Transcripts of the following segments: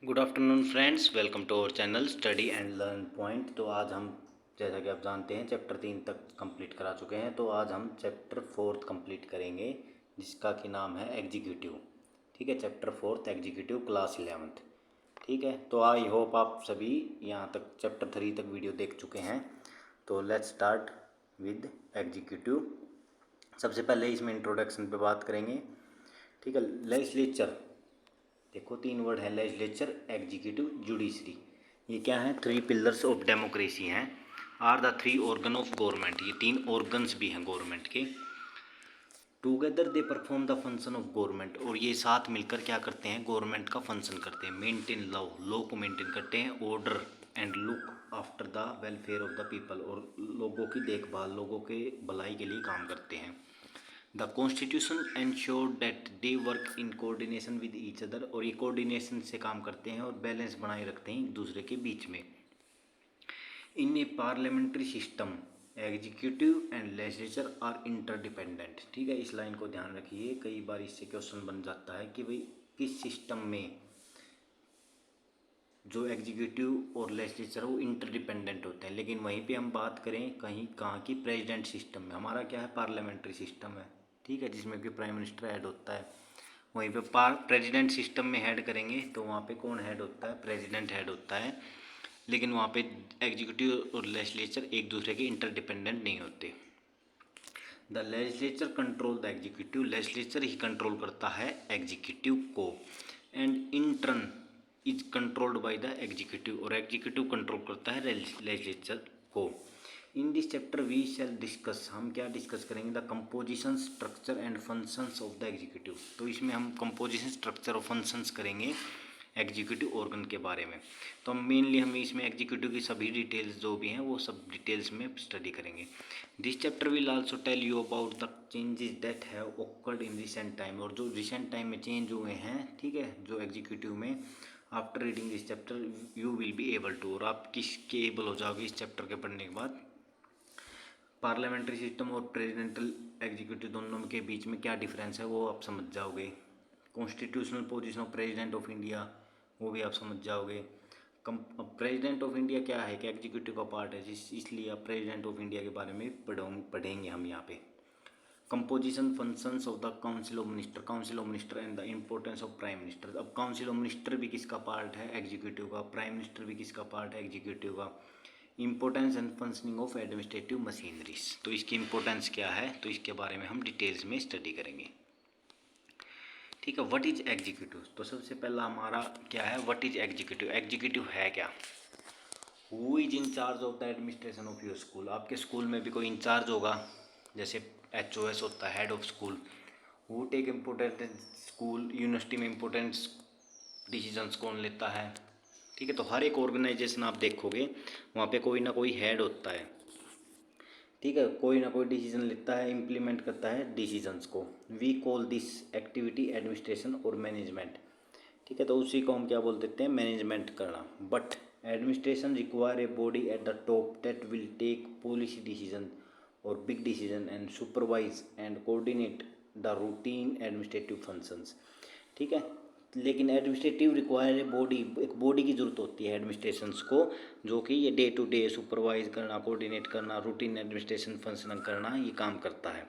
Good afternoon friends, welcome to our channel study and learn point. तो आज हम, जैसा कि आप जानते हैं, चैप्टर 3 तक कंप्लीट करा चुके हैं। तो आज हम चैप्टर 4 कंप्लीट करेंगे, जिसका कि नाम है एग्जीक्यूटिव। ठीक है, चैप्टर 4 एग्जीक्यूटिव, क्लास 11th। ठीक है, तो आई होप आप सभी यहाँ तक चैप्टर 3 तक वीडियो देख चुके हैं। तो लेट्स स्टार्ट विद एग्जीक्यूटिव। सबसे पहले इसमें इंट्रोडक्शन पे बात करेंगे। ठीक है, लेजिस्लेचर, देखो 3 वर्ड है, लेजिस्लेचर, एग्जीक्यूटिव, जुडिशरी। ये क्या है? 3 पिलर्स ऑफ डेमोक्रेसी हैं। Are the 3 organ of government, ये 3 ऑर्गन्स भी हैं गवर्नमेंट के। Together they perform the function of government, और ये साथ मिलकर क्या करते हैं? गवर्नमेंट का फंक्शन करते हैं। मेंटेन लॉ, लॉ को मेंटेन करते हैं। Order and look after the welfare of the people, और लोगों की देखभाल, लोगों के भलाई के लिए काम करते हैं। The constitution ensure that they work in coordination with each other, और ये कोऑर्डिनेशन से काम करते हैं और बैलेंस बनाए रखते हैं एक दूसरे के बीच में। In a parliamentary system executive and legislature are interdependent. ठीक है, इस लाइन को ध्यान रखिए, कई बार इससे क्वेश्चन बन जाता है कि भाई किस सिस्टम में जो एग्जीक्यूटिव और लेजिस्लेचर वो इंटरडिपेंडेंट होते हैं। लेकिन वहीं पे हम बात करें कहीं कहाँ की, प्रेसिडेंट सिस्टम में। हमारा क्या है? पार्लियामेंट्री सिस्टम है। ठीक है, जिसमें कि प्राइम मिनिस्टर हेड होता है। वहीं पे प्रेसिडेंट सिस्टम में हेड करेंगे तो वहाँ पे कौन हेड होता है? प्रेसिडेंट हेड होता है। लेकिन वहाँ पे एग्जीक्यूटिव और लेजिस्लेचर एक दूसरे के इंटरडिपेंडेंट नहीं होते। The legislature control the executive, legislature ही कंट्रोल करता है एग्जीक्यूटिव को। And in turn is controlled by the executive, और एग्जीक्यूटिव कंट्रोल करता है लेजिस्लेचर को। In this chapter we shall discuss, हम क्या डिस्कस करेंगे? The composition, structure and functions of the executive. तो इसमें हम कंपोजिशन, स्ट्रक्चर और फंक्शंस करेंगे एग्जीक्यूटिव ऑर्गन के बारे में। तो हम इसमें एग्जीक्यूटिव की सभी डिटेल्स जो भी हैं वो सब डिटेल्स में स्टडी करेंगे। This chapter will also tell you about the changes that have occurred in recent time, और जो रिसेंट टाइम में चेंज हुए हैं, ठीक है, जो एग्जीक्यूटिव में। After reading this chapter you will be able to, और आप किसके एबल हो जाओगे इस चैप्टर के पढ़ने के बाद? पार्लियामेंट्री सिस्टम और प्रेसिडेंटल एग्जीक्यूटिव दोनों के बीच में क्या डिफरेंस है वो आप समझ जाओगे। Constitutional position of president of India वो भी आप समझ जाओगे। प्रेसिडेंट ऑफ इंडिया क्या है कि एग्जीक्यूटिव का पार्ट है, इसलिए आप प्रेसिडेंट ऑफ इंडिया के बारे में पढ़ेंगे हम यहाँ पे। Composition, functions of the council of minister, council of minister and the importance of prime minister. अब काउंसिल ऑफ मिनिस्टर भी किसका पार्ट है? एग्जीक्यूटिव का। प्राइम मिनिस्टर भी किसका पार्ट है? एग्जीक्यूटिव का। Importance and functioning of administrative machineries, तो इसकी इंपॉर्टेंस क्या है, तो इसके बारे में हम डिटेल्स में स्टडी करेंगे। ठीक है, व्हाट इज एग्जीक्यूटिव? तो सबसे पहला हमारा क्या है? What is executive? एग्जीक्यूटिव है क्या? Who is incharge of the administration of your school? आपके स्कूल में भी कोई इंचार्ज होगा, जैसे HOS होता है, head of school. Who take important school, university में इम्पोर्टेंट डिसीजंस कौन लेता है? ठीक है, तो हर एक ऑर्गेनाइजेशन आप देखोगे वहाँ पे कोई ना कोई हेड होता है। ठीक है, कोई ना कोई डिसीजन लेता है, इम्प्लीमेंट करता है डिसीजंस को। We call this activity administration और मैनेजमेंट। ठीक है, तो उसी को हम क्या बोल देते हैं? मैनेजमेंट करना। But administration require a body at the top that will take policy decision और big decision and supervise and coordinate the routine administrative functions. ठीक है, लेकिन एडमिनिस्ट्रेटिव रिक्वायर बॉडी, एक बॉडी की ज़रूरत होती है एडमिनिस्ट्रेशंस को, जो कि ये डे टू डे सुपरवाइज करना, कोऑर्डिनेट करना, रूटीन एडमिनिस्ट्रेशन फंक्शन करना, ये काम करता है।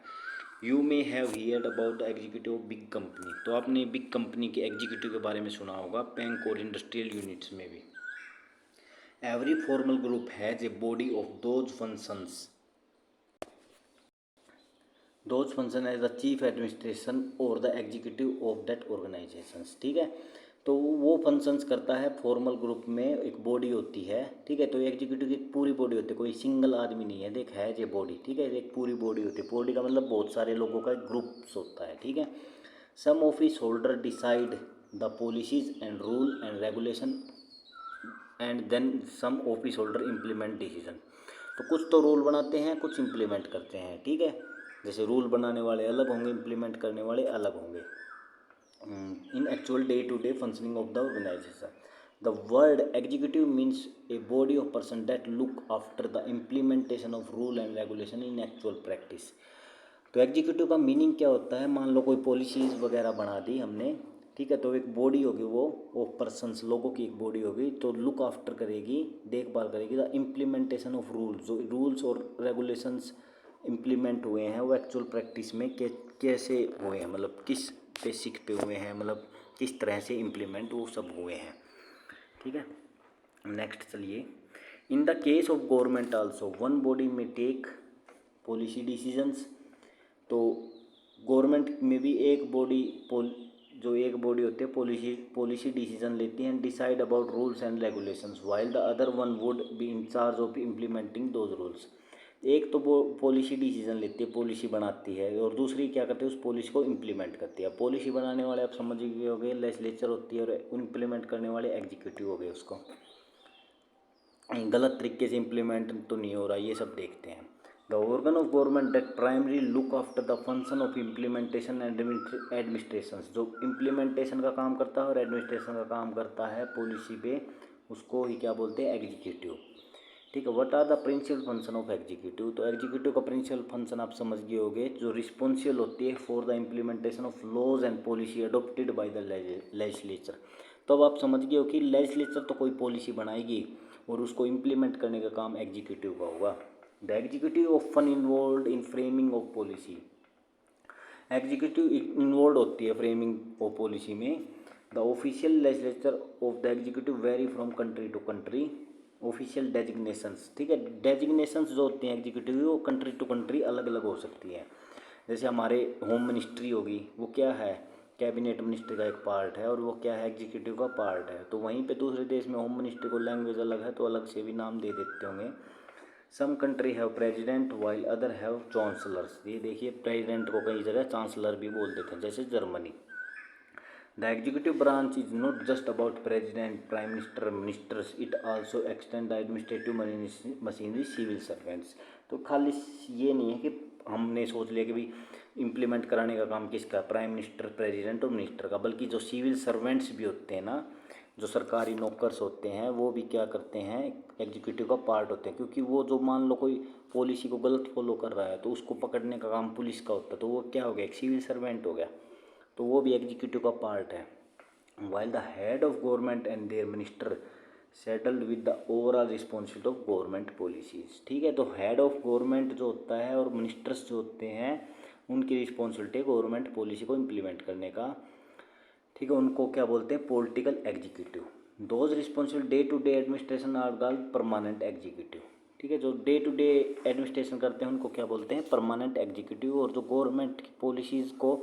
You may have heard about the executive of big company, तो आपने बिग कंपनी के एग्जीक्यूटिव के बारे में सुना होगा, बैंक और इंडस्ट्रियल यूनिट्स में भी। Every formal group has a body of those functions, those function as the chief administration और the executive of that organisations. ठीक है, तो वो फंक्शंस करता है। फॉर्मल ग्रुप में एक बॉडी होती है। ठीक है, तो एग्जीक्यूटिव की पूरी बॉडी होती है, कोई सिंगल आदमी नहीं है, देख है ये बॉडी। ठीक है, एक पूरी बॉडी होती है। बॉडी का मतलब बहुत सारे लोगों का एक ग्रुप्स होता है। ठीक है, some office holder decide the policies and rule and regulation and then some office holder implement decision. तो कुछ तो रूल बनाते हैं, कुछ इम्प्लीमेंट करते हैं। ठीक है, जैसे रूल बनाने वाले अलग होंगे, इम्प्लीमेंट करने वाले अलग होंगे। In actual day to day functioning of the organisation, the word executive means a body of person that look after the implementation of rule and regulation in actual practice. तो executive का meaning क्या होता है? मान लो कोई policies वगैरह बना दी हमने, ठीक है। तो एक बॉडी होगी वो ऑफ पर्सन्स, लोगों की एक बॉडी होगी, तो लुक आफ्टर करेगी, देखभाल करेगी द इम्प्लीमेंटेशन ऑफ रूल्स, जो रूल्स और रेगुलेशंस इम्प्लीमेंट हुए हैं वो एक्चुअल प्रैक्टिस में कैसे हुए हैं, मतलब किस बेसिक पे हुए हैं, मतलब किस तरह से इम्प्लीमेंट वो सब हुए हैं। ठीक है। नेक्स्ट चलिए, in the case of government also one body में टेक पॉलिसी डिसीजंस। तो गवर्नमेंट में भी एक बॉडी जो एक बॉडी होती है पॉलिसी डिसीजन लेती है, decide about rules and regulations, while the other one would be in charge of implementing those rules. एक तो वो पॉलिसी डिसीजन लेती है, पॉलिसी बनाती है, और दूसरी क्या करती है, उस पॉलिसी को इम्प्लीमेंट करती है। पॉलिसी बनाने वाले आप समझ गए हो गए लेजिस्लेचर होती है, और इम्प्लीमेंट करने वाले एग्जीक्यूटिव हो गए। उसको गलत तरीके से इम्प्लीमेंट तो नहीं हो रहा, ये सब देखते हैं। The organ of government that primary look after the function of implementation and administration, जो इम्प्लीमेंटेशन का काम करता है और एडमिनिस्ट्रेशन का काम करता है पॉलिसी पे, उसको ही क्या बोलते हैं, एग्जीक्यूटिव। ठीक है। What are the principal function of executive, तो एग्जीक्यूटिव का प्रिंसिपल फंक्शन आप समझ गए होगे, जो रिस्पॉन्सिबल होती है for the implementation of laws and policy adopted by the legislature. तो अब आप समझ गए हो कि लेजिस्लेचर तो कोई पॉलिसी बनाएगी और उसको इम्प्लीमेंट करने का काम एग्जीक्यूटिव का होगा। The executive often involve in framing of policy, executive involve होती है फ्रेमिंग ऑफ पॉलिसी में। The official legislature of the executive vary from country to country. Official designations, ठीक है, डेजिग्नेशंस जो होती हैं एग्जीक्यूटिव वो कंट्री टू कंट्री अलग अलग हो सकती है। जैसे हमारे होम मिनिस्ट्री होगी, वो क्या है, कैबिनेट मिनिस्ट्री का एक पार्ट है, और वो क्या है, एग्जीक्यूटिव का पार्ट है। तो वहीं पे दूसरे देश में होम मिनिस्ट्री को लैंग्वेज अलग है तो अलग से भी नाम दे देते होंगे। Some country have president while other have chancellors, ये देखिए प्रेसिडेंट को कई जगह चांसलर भी बोल देते हैं, जैसे Germany. The executive branch is not just about president, prime minister, ministers, it also extend the administrative machinery, civil servants. तो खाली ये नहीं है कि हमने सोच लिया कि भाई इम्प्लीमेंट कराने का काम किसका, प्राइम मिनिस्टर, प्रेसिडेंट और मिनिस्टर का, बल्कि जो सिविल सर्वेंट्स भी होते हैं ना, जो सरकारी नौकर्स होते हैं, वो भी क्या करते हैं, एग्जीक्यूटिव का पार्ट होते हैं। क्योंकि वो जो मान लो कोई पॉलिसी को गलत फॉलो कर रहा है तो उसको पकड़ने का काम पुलिस का होता है, तो वो क्या हो गया, एक सिविल सर्वेंट हो गया, तो वो भी एग्जीक्यूटिव का पार्ट है। While the head of government and their minister settled with the overall responsibility of government policies. ठीक है। तो हेड ऑफ गवर्नमेंट जो होता है और मिनिस्टर्स जो होते हैं, उनकी रिस्पॉन्सिबिलिटी है गवर्नमेंट पॉलिसी को इम्प्लीमेंट करने का। ठीक है। उनको क्या बोलते हैं, political executive. Those responsible day to day administration are called permanent executive. ठीक है। जो डे टू डे एडमिनिस्ट्रेशन करते हैं उनको क्या बोलते हैं, परमानेंट एग्जीक्यूटिव। और जो गवर्नमेंट की पॉलिसीज़ को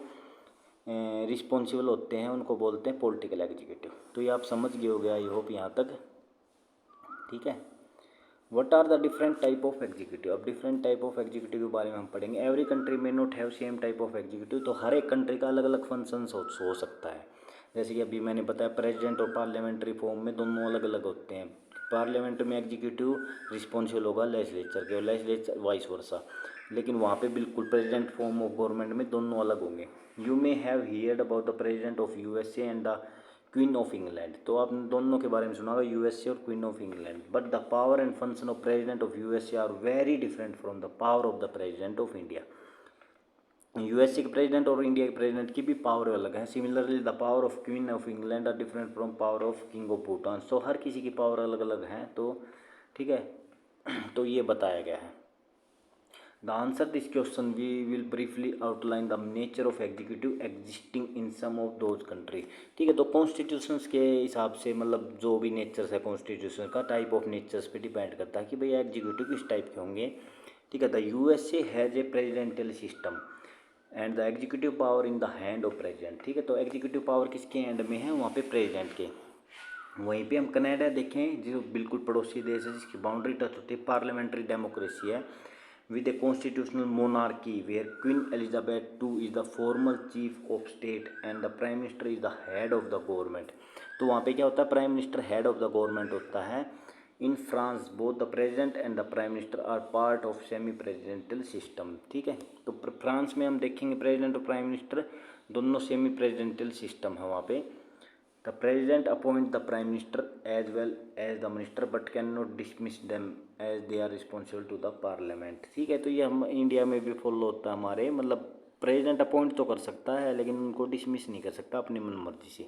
रिस्पॉन्सिबल होते हैं उनको बोलते हैं पॉलिटिकल एग्जीक्यूटिव। तो ये आप समझ गए हो गया, आई होप यहाँ तक। ठीक है। What are the different type of executive, अब डिफरेंट टाइप ऑफ एग्जीक्यूटिव के बारे में हम पढ़ेंगे। एवरी कंट्री में not have same type of executive, तो हर एक कंट्री का अलग अलग फंक्शंस हो सकता है। जैसे कि अभी मैंने बताया प्रेसिडेंट और पार्लियामेंट्री फॉर्म में दोनों अलग अलग होते हैं। पार्लियामेंट में एग्जीक्यूटिव रिस्पॉन्सिबल होगा लेजिस्लेचर के, और लेजिस्लेचर वाइस वर्सा, लेकिन वहाँ पे बिल्कुल प्रेसिडेंट फॉर्म ऑफ गवर्नमेंट में दोनों अलग होंगे। You may have heard about the president of USA and the queen of England, तो आपने दोनों के बारे में सुना होगा, यूएसए और queen of England. But the power and function of president of USA are very different from the power of the president of India. USA के प्रेसिडेंट और इंडिया के प्रेसिडेंट की भी पावर अलग है। Similarly the power of queen of England are different from power of king of Bhutan. So हर किसी की पावर अलग अलग है। तो ठीक है, तो ये बताया गया है। The answer this question we will briefly outline the nature of executive existing in some of those country. ठीक है। तो कॉन्स्टिट्यूशंस के हिसाब से, मतलब जो भी नेचर्स है कॉन्स्टिट्यूशन का, टाइप ऑफ नेचर्स पे डिपेंड करता है कि भाई एग्जीक्यूटिव किस टाइप के होंगे। ठीक है। The USA has a presidential system and the executive power in the hand of president. ठीक है। तो एग्जीक्यूटिव पावर किसके हैंड में है, वहाँ पे प्रेसिडेंट के। वहीं पे हम कनाडा देखें जो बिल्कुल पड़ोसी देश है, जिसकी बाउंड्री टच होती है, पार्लियामेंट्री डेमोक्रेसी है with a constitutional monarchy where Queen Elizabeth II is the formal chief of state and the prime minister is the head of the government। तो वहाँ पे क्या होता है, prime minister head of the government होता है। In France both the president and the prime minister are part of semi presidential system. ठीक है। तो फ्रांस में हम देखेंगे प्रेसिडेंट और प्राइम मिनिस्टर दोनों सेमी प्रेसिडेंशियल सिस्टम है वहाँ पे। The president appoints the prime minister as well as the minister but cannot dismiss them as they are responsible to the parliament। ठीक है। तो ये हम इंडिया में भी फॉलो होता है हमारे, मतलब प्रेसिडेंट अपॉइंट तो कर सकता है लेकिन उनको डिसमिस नहीं कर सकता अपनी मनमर्जी से।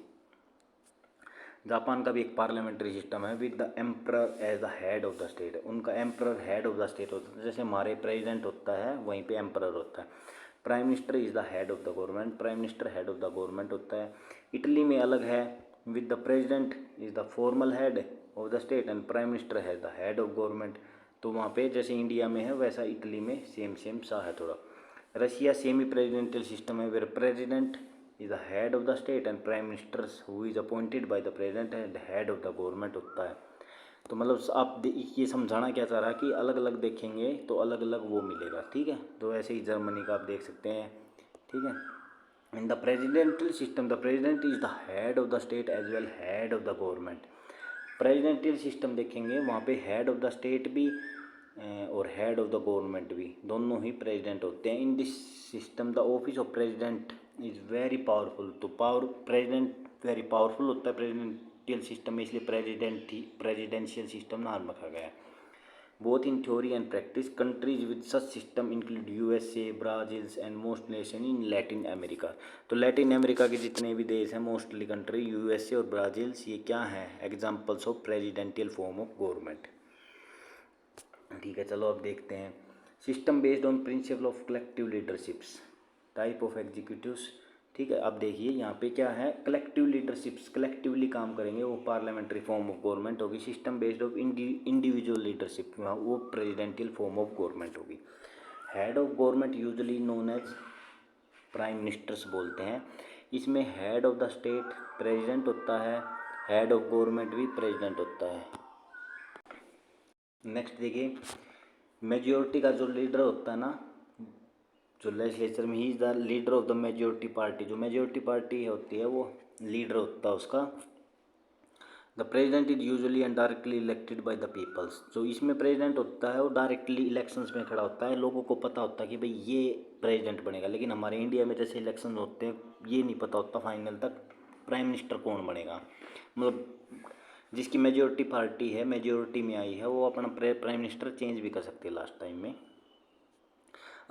जापान का भी एक पार्लियामेंट्री सिस्टम है with the emperor as the head of the state. उनका emperor head of the state होता है, जैसे हमारे प्रेसिडेंट होता है वहीं पे एम्परर होता है। Prime minister is the head of the government, prime minister head of the government होता है। इटली में अलग है, with the president is the formal head of the state and prime minister है द हेड ऑफ गवर्नमेंट। तो वहाँ पे जैसे इंडिया में है वैसा इटली में सेम सा है थोड़ा। रशिया सेमी प्रेसिडेंशियल सिस्टम है, where president is the head of the state and prime minister who is appointed by the president and head of the government होता है। तो मतलब आप ये समझाना क्या चाह रहा है कि अलग अलग देखेंगे तो अलग अलग वो मिलेगा, ठीक है। तो ऐसे ही जर्मनी का आप देख सकते हैं, ठीक है। In the presidential system the president is the head of the state as well head of the government. Presidential system देखेंगे वहाँ पे हेड ऑफ द स्टेट भी और हेड ऑफ द गवर्नमेंट भी दोनों ही प्रेसिडेंट होते हैं। इन this system the office of president is very powerful. तो प्रेसिडेंट वेरी पावरफुल होता है प्रेसिडेंशियल सिस्टम में, इसलिए प्रेसिडेंशियल सिस्टम नाम रखा गया है। Both in theory and practice countries with such system include USA, Brazil and most nation in Latin America. तो लैटिन अमेरिका के जितने भी देश हैं मोस्टली कंट्री यूएसए और ब्राज़ील, ये क्या हैं examples of presidential form of government, ठीक है। चलो अब देखते हैं system based on principle of collective leaderships, type of executives, ठीक है। अब देखिए यहाँ पे क्या है, कलेक्टिव लीडरशिप्स कलेक्टिवली काम करेंगे वो पार्लियामेंट्री फॉर्म ऑफ गवर्नमेंट होगी। System based of individual leadership वो प्रेसिडेंशियल फॉर्म ऑफ गवर्नमेंट होगी। Head of government usually known as prime ministers बोलते हैं। इसमें head of the state president होता है, हेड ऑफ गवर्नमेंट भी प्रेसिडेंट होता है। नेक्स्ट देखिए मेजोरिटी का जो लीडर होता है ना, जो लेजिस्लेचर में ही is the leader of the majority party. जो मेजोरिटी पार्टी होती है वो लीडर होता है उसका। The president is usually and directly elected by the peoples. जो इसमें प्रेसिडेंट होता है वो डायरेक्टली इलेक्शंस में खड़ा होता है, लोगों को पता होता है कि भाई ये प्रेसिडेंट बनेगा। लेकिन हमारे इंडिया में जैसे इलेक्शन होते हैं ये नहीं पता होता फाइनल तक प्राइम मिनिस्टर कौन बनेगा। मतलब जिसकी मेजोरिटी पार्टी है, मेजोरिटी में आई है, वो अपना प्राइम मिनिस्टर चेंज भी कर सकते हैं लास्ट टाइम में।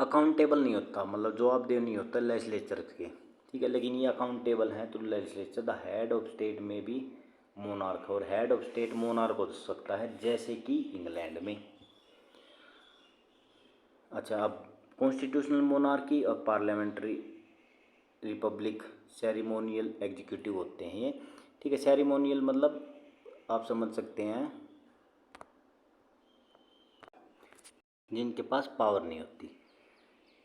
अकाउंटेबल नहीं होता, मतलब जवाबदेह नहीं होता लेजिस्लेचर के, ठीक है। लेकिन ये अकाउंटेबल है तो legislature the head of state में भी मोनार्क, और हेड ऑफ स्टेट मोनार्क हो सकता है जैसे कि इंग्लैंड में। अच्छा, अब कॉन्स्टिट्यूशनल मोनार्की और पार्लियामेंट्री रिपब्लिक सेरेमोनियल एग्जीक्यूटिव होते हैं ये, ठीक है। सेरेमोनियल मतलब आप समझ सकते हैं जिनके पास पावर नहीं होती,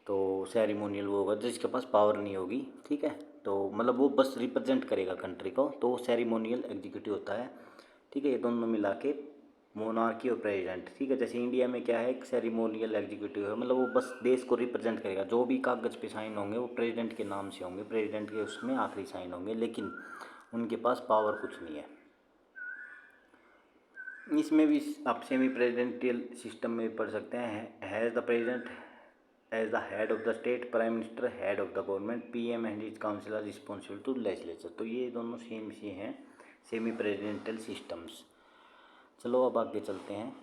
तो सेरेमोनियल वो होगा जिसके पास पावर नहीं होगी, ठीक है। तो मतलब वो बस रिप्रेजेंट करेगा कंट्री को, तो सेरेमोनियल एग्जीक्यूटिव होता है, ठीक है। ये दोनों मिला के मोनार्की और प्रेसिडेंट, ठीक है। जैसे इंडिया में क्या है एक सेरेमोनियल एग्जीक्यूटिव है, मतलब वो बस देश को रिप्रेजेंट करेगा। जो भी कागज़ पे साइन होंगे वो प्रेसिडेंट के नाम से होंगे, प्रेसिडेंट के उसमें आखिरी साइन होंगे, लेकिन उनके पास पावर कुछ नहीं है। इसमें भी आप सेमी प्रेसिडेंशियल सिस्टम में पढ़ सकते हैं। Has the president as the head of the state, prime minister head of the government, PM and his council are responsible to legislature. तो ये दोनों सेम से हैं सेमी प्रेसिडेंशियल सिस्टम्स। चलो अब आगे चलते हैं।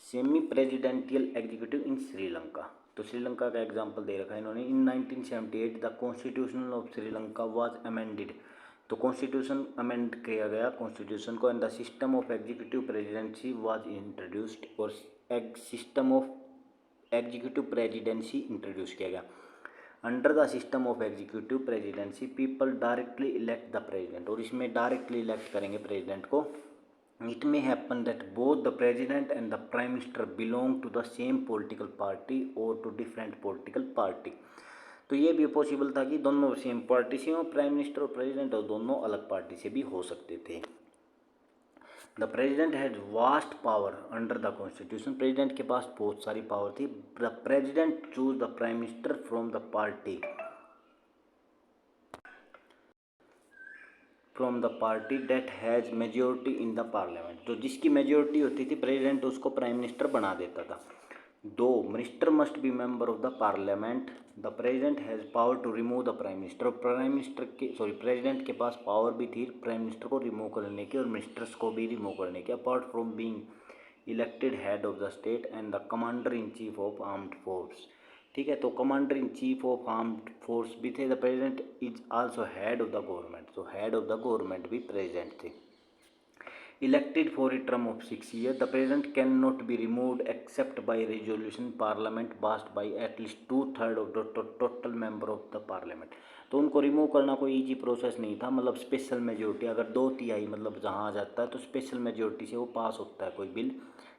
Semi presidential executive in Sri Lanka. तो श्रीलंका का एग्जांपल दे रखा है इन्होंने। In 1978 the constitution of Sri Lanka was amended. तो कॉन्स्टिट्यूशन अमेंड किया गया कॉन्स्टिट्यूशन को, and the system of executive presidency was introduced, और system of executive presidency introduce किया गया। Under the system of executive presidency people directly elect the president, और इसमें directly elect करेंगे प्रेसिडेंट को। It may happen that both the president and the prime minister belong to the same political party और to different political party. तो ये भी possible था कि दोनों सेम पार्टी से हो, प्राइम मिनिस्टर और प्रेसिडेंट, और दोनों अलग पार्टी से भी हो सकते थे। The president has vast power under the constitution. President के पास बहुत सारी पावर थी। The president choose the prime minister from the party that has majority in the parliament. जो जिसकी मेजोरिटी होती थी प्रेजिडेंट उसको प्राइम मिनिस्टर बना देता था। दो minister must be member of the parliament. The president has power to remove the prime minister. President के पास पावर भी थी प्राइम मिनिस्टर को रिमूव करने की और मिनिस्टर्स को भी रिमूव करने की। Apart from being elected head of the state and the commander in chief of armed force. ठीक है। तो commander in chief of armed force भी थे। The president is also head of the government, तो head of the government भी president थे। Elected for a term of 6 years, the president cannot be removed except by resolution parliament passed by at least 2/3 of the total member of the parliament। तो उनको remove करना कोई easy process नहीं था, मतलब special majority अगर 2/3 मतलब जहाँ आ जाता है तो स्पेशल मेजोरिटी से वो पास होता है कोई बिल,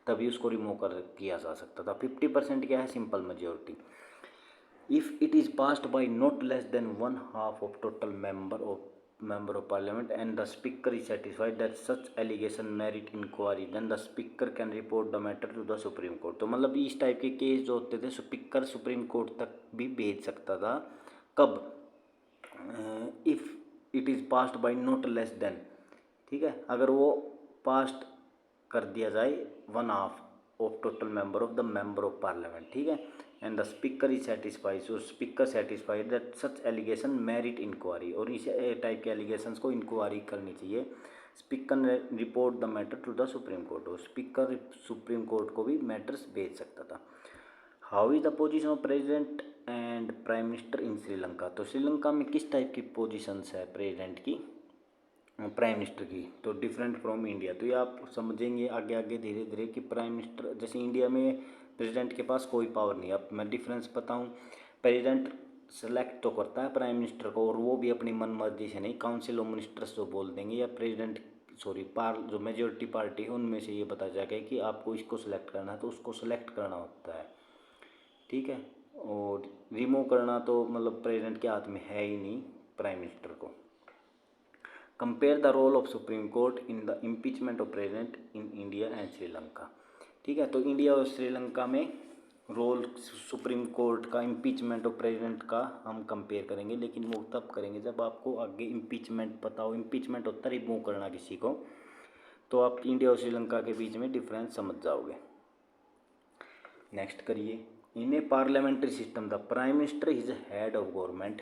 तभी उसको रिमूव कर किया जा सकता था। 50% क्या है, simple majority. If it is passed by not less then 1/2 of total member of parliament and the speaker is satisfied that such allegation merit inquiry, then the speaker can report the matter to the supreme court। तो मतलब इस type के case जो होते थे speaker supreme court तक भी भेज सकता था। कब, if it is passed by not less than, ठीक है, अगर वो पास्ट कर दिया जाए 1/2 of total member of the member of parliament, ठीक है, and the speaker is satisfied, so speaker satisfied that such allegation merit inquiry, और इस टाइप के एलिगेशंस को इंक्वायरी करनी चाहिए। स्पीकर ने report the matter to the supreme court, और स्पीकर सुप्रीम कोर्ट को भी मैटर्स भेज सकता था। How is the position of president and prime minister in Sri Lanka, तो श्रीलंका में किस टाइप की पोजीशंस है प्रेसिडेंट की, प्राइम मिनिस्टर की, तो डिफरेंट फ्रॉम इंडिया। तो ये आप समझेंगे आगे आगे धीरे धीरे कि प्राइम मिनिस्टर, जैसे इंडिया में प्रेसिडेंट के पास कोई पावर नहीं। अब मैं डिफरेंस बताऊं, प्रेसिडेंट सेलेक्ट तो करता है प्राइम मिनिस्टर को, और वो भी अपनी मन मर्जी से नहीं, काउंसिल ऑफ मिनिस्टर्स जो बोल देंगे, या प्रेसिडेंट जो मेजोरिटी पार्टी है उनमें से ये बता जाएगा कि आपको इसको सिलेक्ट करना है तो उसको सिलेक्ट करना होता है, ठीक है। और रिमूव करना तो मतलब प्रेसिडेंट के हाथ में है ही नहीं प्राइम मिनिस्टर को। Compare the role of supreme court in the impeachment of president in India and Sri Lanka, ठीक है। तो इंडिया और श्रीलंका में रोल सुप्रीम कोर्ट का इम्पीचमेंट ऑफ प्रेसिडेंट का हम कंपेयर करेंगे, लेकिन वो तब करेंगे जब आपको आगे इम्पीचमेंट पता हो। इम्पीचमेंट होता है रिमूव करना किसी को, तो आप इंडिया और श्रीलंका के बीच में डिफरेंस समझ जाओगे। नेक्स्ट करिए, in a parliamentary system the prime minister is head of government.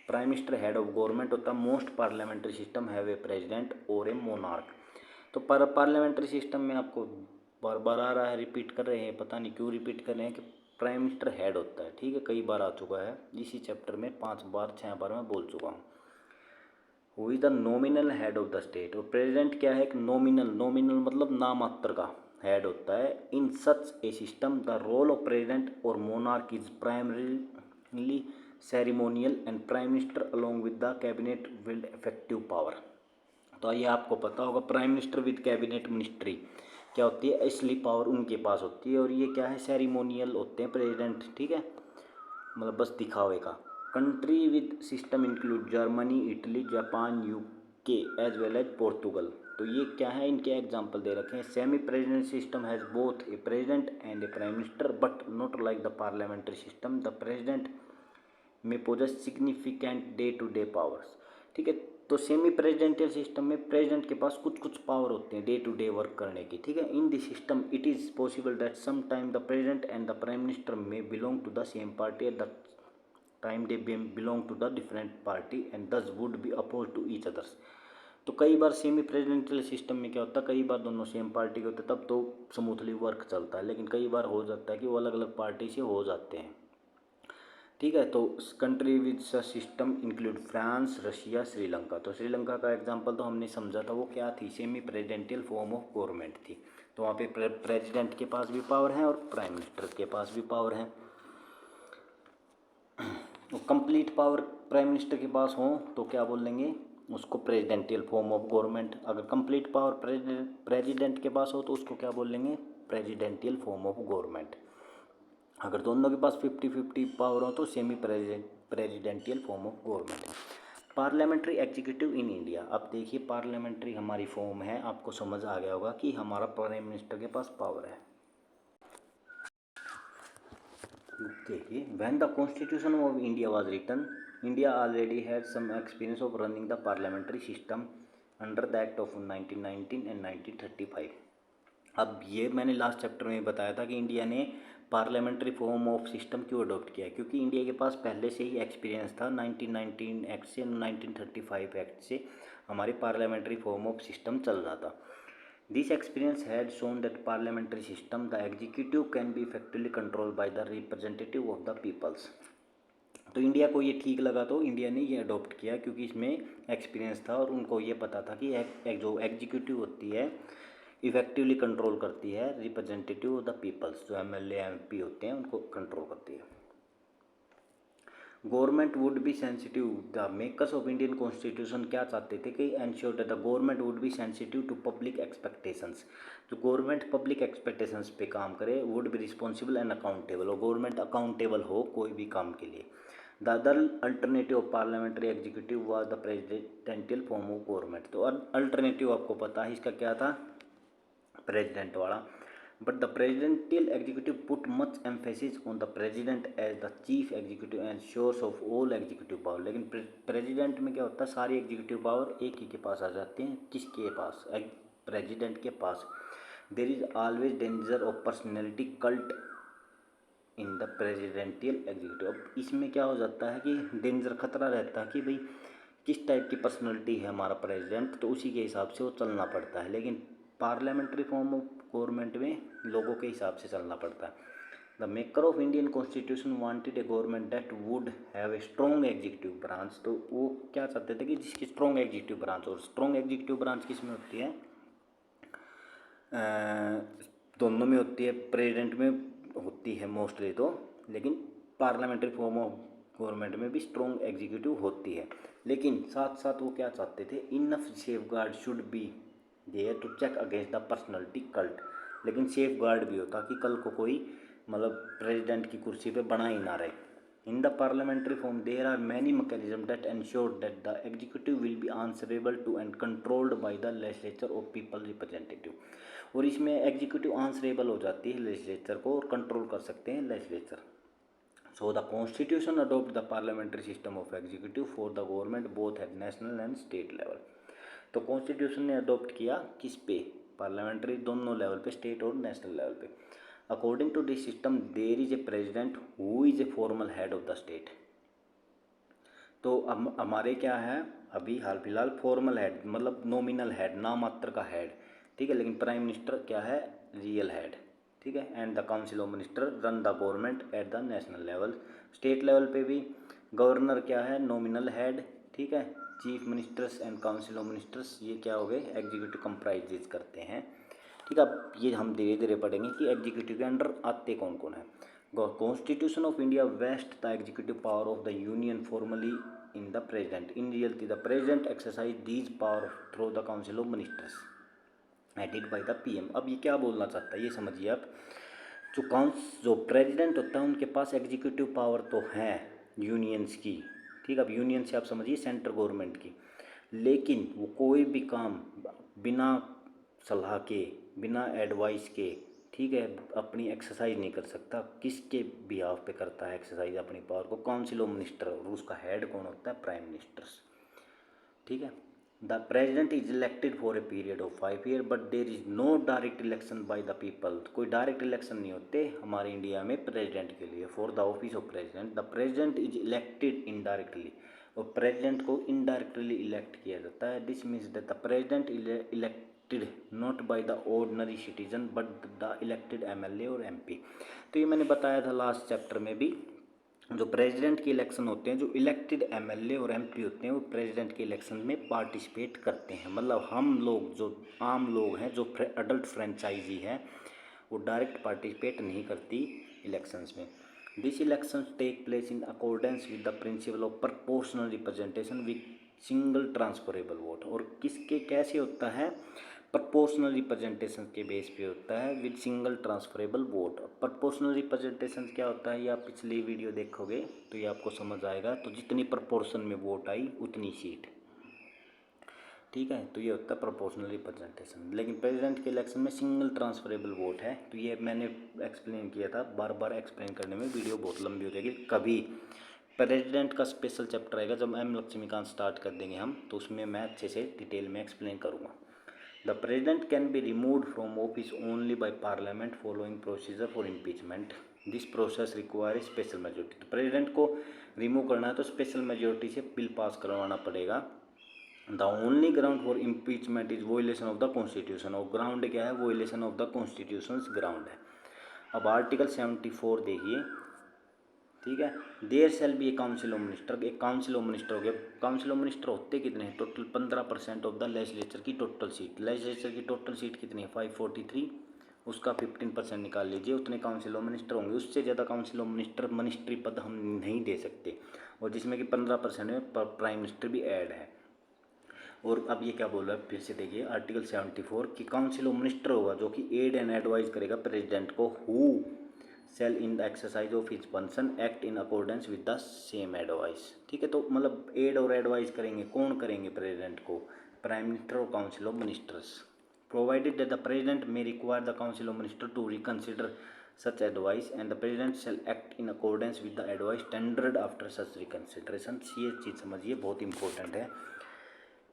Prime minister head of government होता है। Most parliamentary system have a president or a monarch. तो पार्लियामेंट्री सिस्टम में आपको बार बार आ रहा है, रिपीट कर रहे हैं, पता नहीं क्यों रिपीट कर रहे हैं, कि प्राइम मिनिस्टर हेड होता है, ठीक है, कई बार आ चुका है इसी चैप्टर में, 5 बार 6 बार मैं बोल चुका हूँ। Who is the nominal head of the state, और प्रेसिडेंट क्या है, एक नॉमिनल मतलब नामात्र का हेड होता है। In such a system the role of president or monarch is primarily ceremonial and prime minister along with the cabinet wield effective power. तो ये आपको पता होगा, prime minister with cabinet ministry क्या होती है, असली पावर उनके पास होती है, और ये क्या है, सेरिमोनियल होते हैं प्रेसिडेंट, ठीक है, मतलब बस दिखावे का। Country with system include Germany, Italy, Japan, UK as well as Portugal. तो ये क्या है, इनके एग्जाम्पल दे रखे हैं। Semi president system has both a president and a prime minister but not like the parliamentary system, the president may possess significant day to day powers, ठीक है। तो सेमी प्रेसिडेंशियल सिस्टम में प्रेसिडेंट के पास कुछ कुछ पावर होते हैं डे टू डे वर्क करने की, ठीक है। In this system it is possible that some time the president and the prime minister may belong to the same party at the time they belong to the different party and thus would be oppose to each others. तो कई बार semi presidential system में क्या होता है, कई बार दोनों same party के होते हैं, तब तो स्मूथली वर्क चलता है, लेकिन कई बार हो जाता है कि वो अलग अलग पार्टी से हो जाते हैं, ठीक है। तो country with system include France, Russia, Sri Lanka. तो श्रीलंका का एग्जांपल तो हमने समझा था, वो क्या थी, semi presidential form of government थी। तो वहाँ पे प्रेसिडेंट के पास भी पावर है और प्राइम मिनिस्टर के पास भी पावर है। तो कंप्लीट पावर प्राइम मिनिस्टर के पास हो तो क्या बोल लेंगे, उसको प्रेसिडेंशियल फॉर्म ऑफ गवर्नमेंट। अगर कंप्लीट पावर प्रेसिडेंट के पास हो तो उसको क्या बोल लेंगे, प्रेसिडेंशियल फॉर्म ऑफ गवर्नमेंट। अगर दोनों के पास 50-50 पावर हो तो semi presidential form of government. Parliamentary executive in India, अब देखिए पार्लियामेंट्री हमारी फॉर्म है, आपको समझ आ गया होगा कि हमारा प्राइम मिनिस्टर के पास पावर है। देखिए, when the constitution of India was written, India already had some experience of running the parliamentary system under the act of 1919 and 1935। अब ये मैंने लास्ट चैप्टर में बताया था कि इंडिया ने पार्लियामेंट्री फॉर्म ऑफ सिस्टम क्यों अडॉप्ट किया, क्योंकि इंडिया के पास पहले से ही एक्सपीरियंस था 1919 एक्ट से, 1935 एक्ट से हमारी पार्लियामेंट्री फॉर्म ऑफ सिस्टम चल रहा था। This experience had shown that parliamentary system the executive can be effectively control by the representative of the peoples. तो इंडिया को ये ठीक लगा तो इंडिया ने ये अडॉप्ट किया, क्योंकि इसमें एक्सपीरियंस था और उनको ये पता था कि जो एग्जीक्यूटिव होती है इफेक्टिवली कंट्रोल करती है रिप्रेजेंटेटिव ऑफ द पीपल्स, जो एमएलए एमपी होते हैं उनको कंट्रोल करती है। Government would be sensitive, the makers of Indian constitution क्या चाहते थे कि ensure that the government would be sensitive to public expectations, जो गवर्नमेंट पब्लिक एक्सपेक्टेशंस पे काम करे, would be responsible and accountable, और गवर्नमेंट अकाउंटेबल हो कोई भी काम के लिए। The other alternative of parliamentary executive was the presidential form of government. तो अल्टरनेटिव आपको पता है इसका क्या था, प्रेसिडेंट वाला। But the presidential executive put much emphasis on the president as the chief executive and source of all executive power. लेकिन president में क्या होता है, सारी एग्जीक्यूटिव पावर एक ही के पास आ जाती हैं। किसके पास, प्रेसिडेंट के पास। There is always danger of personality cult in the presidential executive. अब इसमें क्या हो जाता है कि डेंजर, खतरा रहता है कि भाई किस टाइप की पर्सनैलिटी है हमारा प्रेसिडेंट, तो उसी के हिसाब से वो चलना पड़ता है। लेकिन पार्लियामेंट्री फॉर्म ऑफ गवर्नमेंट में लोगों के हिसाब से चलना पड़ता है। The maker of Indian constitution wanted A government that would have a strong executive branch. तो वो क्या चाहते थे कि जिसकी स्ट्रॉन्ग एग्जीक्यूटिव ब्रांच, और स्ट्रॉन्ग एग्जीक्यूटिव ब्रांच किस में होती है, दोनों में होती है। प्रेसिडेंट में होती है मोस्टली तो, लेकिन पार्लियामेंट्री फॉर्म ऑफ गवर्नमेंट में भी स्ट्रॉन्ग एग्जीक्यूटिव होती है। लेकिन साथ साथ वो क्या चाहते थे, enough safeguard should be there to check against the personality cult. लेकिन सेफगार्ड भी हो ताकि कल को कोई मतलब प्रेसिडेंट की कुर्सी पे बना ही ना रहे। In the parliamentary form there are many mechanism that ensure that the executive will be answerable to and controlled by the legislature of people representative. और इसमें एग्जीक्यूटिव आंसरेबल हो जाती है लेजिस्लेचर को, और कंट्रोल कर सकते हैं legislature. So the constitution adopt the parliamentary system of executive for the government both at national and state level. तो कॉन्स्टिट्यूशन ने अडॉप्ट किया किस पे, पार्लियामेंट्री दोनों लेवल पे, स्टेट और नेशनल लेवल पे। According to this system there is a president who is a formal head of the state. तो अब हमारे क्या है, अभी हाल फिलहाल फॉर्मल हेड मतलब नॉमिनल हेड, नामात्र का हेड, ठीक है। लेकिन प्राइम मिनिस्टर क्या है, रियल हेड, ठीक है। And the council of minister run the government at the national level. State level पे भी गवर्नर क्या है, नॉमिनल हेड, ठीक है। Chief ministers and council of ministers ये क्या हो गए, एग्जीक्यूटिव कंप्राइजेज करते हैं, ठीक है। अब ये हम धीरे धीरे पढ़ेंगे कि एग्जीक्यूटिव के अंडर आते कौन कौन है। Constitution of India vest the executive power of the union formally in the president. In reality the president exercise these power through the council of ministers aided by the PM. अब ये क्या बोलना चाहता है ये समझिए आप। जो प्रेसिडेंट होता है उनके पास एग्जीक्यूटिव पावर तो है यूनियंस की, ठीक है। अब यूनियन से आप समझिए सेंट्रल गवर्नमेंट की, लेकिन वो कोई भी काम बिना सलाह के, बिना एडवाइस के, ठीक है, अपनी एक्सरसाइज नहीं कर सकता। किसके बिहाफ पे करता है एक्सरसाइज अपनी पावर को, काउंसिल ऑफ मिनिस्टर, और उसका हेड कौन होता है, प्राइम मिनिस्टर्स, ठीक है। The president is elected for a period of 5 year but there is no direct election by the people. कोई डायरेक्ट इलेक्शन नहीं होते हमारे इंडिया में प्रेसिडेंट के लिए। For the office of president the president is elected indirectly, और president को indirectly elect किया जाता है। This means that the president elected not by the ordinary citizen but the elected MLA और एमपी। तो ये मैंने बताया था लास्ट चैप्टर में भी, जो प्रेसिडेंट के इलेक्शन होते हैं, जो इलेक्टेड एमएलए और एमपी होते हैं, वो प्रेसिडेंट के इलेक्शन में पार्टिसिपेट करते हैं। मतलब हम लोग जो आम लोग हैं, जो अडल्ट फ्रेंचाइजी हैं, वो डायरेक्ट पार्टिसिपेट नहीं करती इलेक्शंस में। This election take place in accordance with the principle of proportional representation with single transferable vote. और किसके कैसे होता है, प्रपोर्शनल रिप्रेजेंटेशन के बेस पे होता है with single transferable vote. Proportional representation क्या होता है, ये आप पिछली वीडियो देखोगे तो ये आपको समझ आएगा। तो जितनी प्रपोर्शन में वोट आई उतनी सीट, ठीक है। तो ये होता है प्रोपोर्शनल रिप्रेजेंटेशन। लेकिन प्रेसिडेंट के इलेक्शन में सिंगल ट्रांसफरेबल वोट है। तो ये मैंने एक्सप्लेन किया था, बार बार एक्सप्लेन करने में वीडियो बहुत लंबी हो जाएगी। कभी प्रेसिडेंट का स्पेशल चैप्टर आएगा जब एम लक्ष्मीकांत स्टार्ट कर देंगे हम, तो उसमें मैं अच्छे से डिटेल में एक्सप्लेन करूँगा। The president can be removed from office only by parliament following procedure for impeachment. This process require special majority. तो प्रेसिडेंट को रिमूव करना है तो स्पेशल मेजोरिटी से बिल पास करवाना पड़ेगा, the only ground for impeachment is violation of the constitution. और ground क्या है? Violation of the constitution ground है। अब आर्टिकल 74 देखिए, ठीक है। There shall be a council of minister. एक काउंसिल ऑफ मिनिस्टर हो गया। काउंसिल ऑफ मिनिस्टर होते कितने हैं? टोटल 15% ऑफ द लेजिस्लेचर की टोटल सीट। लेजिस्लेचर की टोटल सीट कितनी है? 543। उसका 15% निकाल लीजिए, उतने काउंसिल ऑफ मिनिस्टर होंगे। उससे ज़्यादा काउंसिल ऑफ मिनिस्टर मिनिस्ट्री पद हम नहीं दे सकते, और जिसमें कि 15% में प्राइम मिनिस्टर भी ऐड है। और अब ये क्या बोल रहा है, फिर से देखिए आर्टिकल 74 कि काउंसिल ऑफ मिनिस्टर होगा जो कि एड एंड एडवाइज करेगा प्रेसिडेंट को, who shall in the exercise of his function act in accordance with the same advice. ठीक है, तो मतलब एड और एडवाइस करेंगे, कौन करेंगे? प्रेसिडेंट को, प्राइम मिनिस्टर और council of ministers. Provided that the president may require the council of ministers to reconsider such advice and the president shall act in accordance with the advice tendered after such reconsideration। ये चीज़ समझिए, बहुत important है।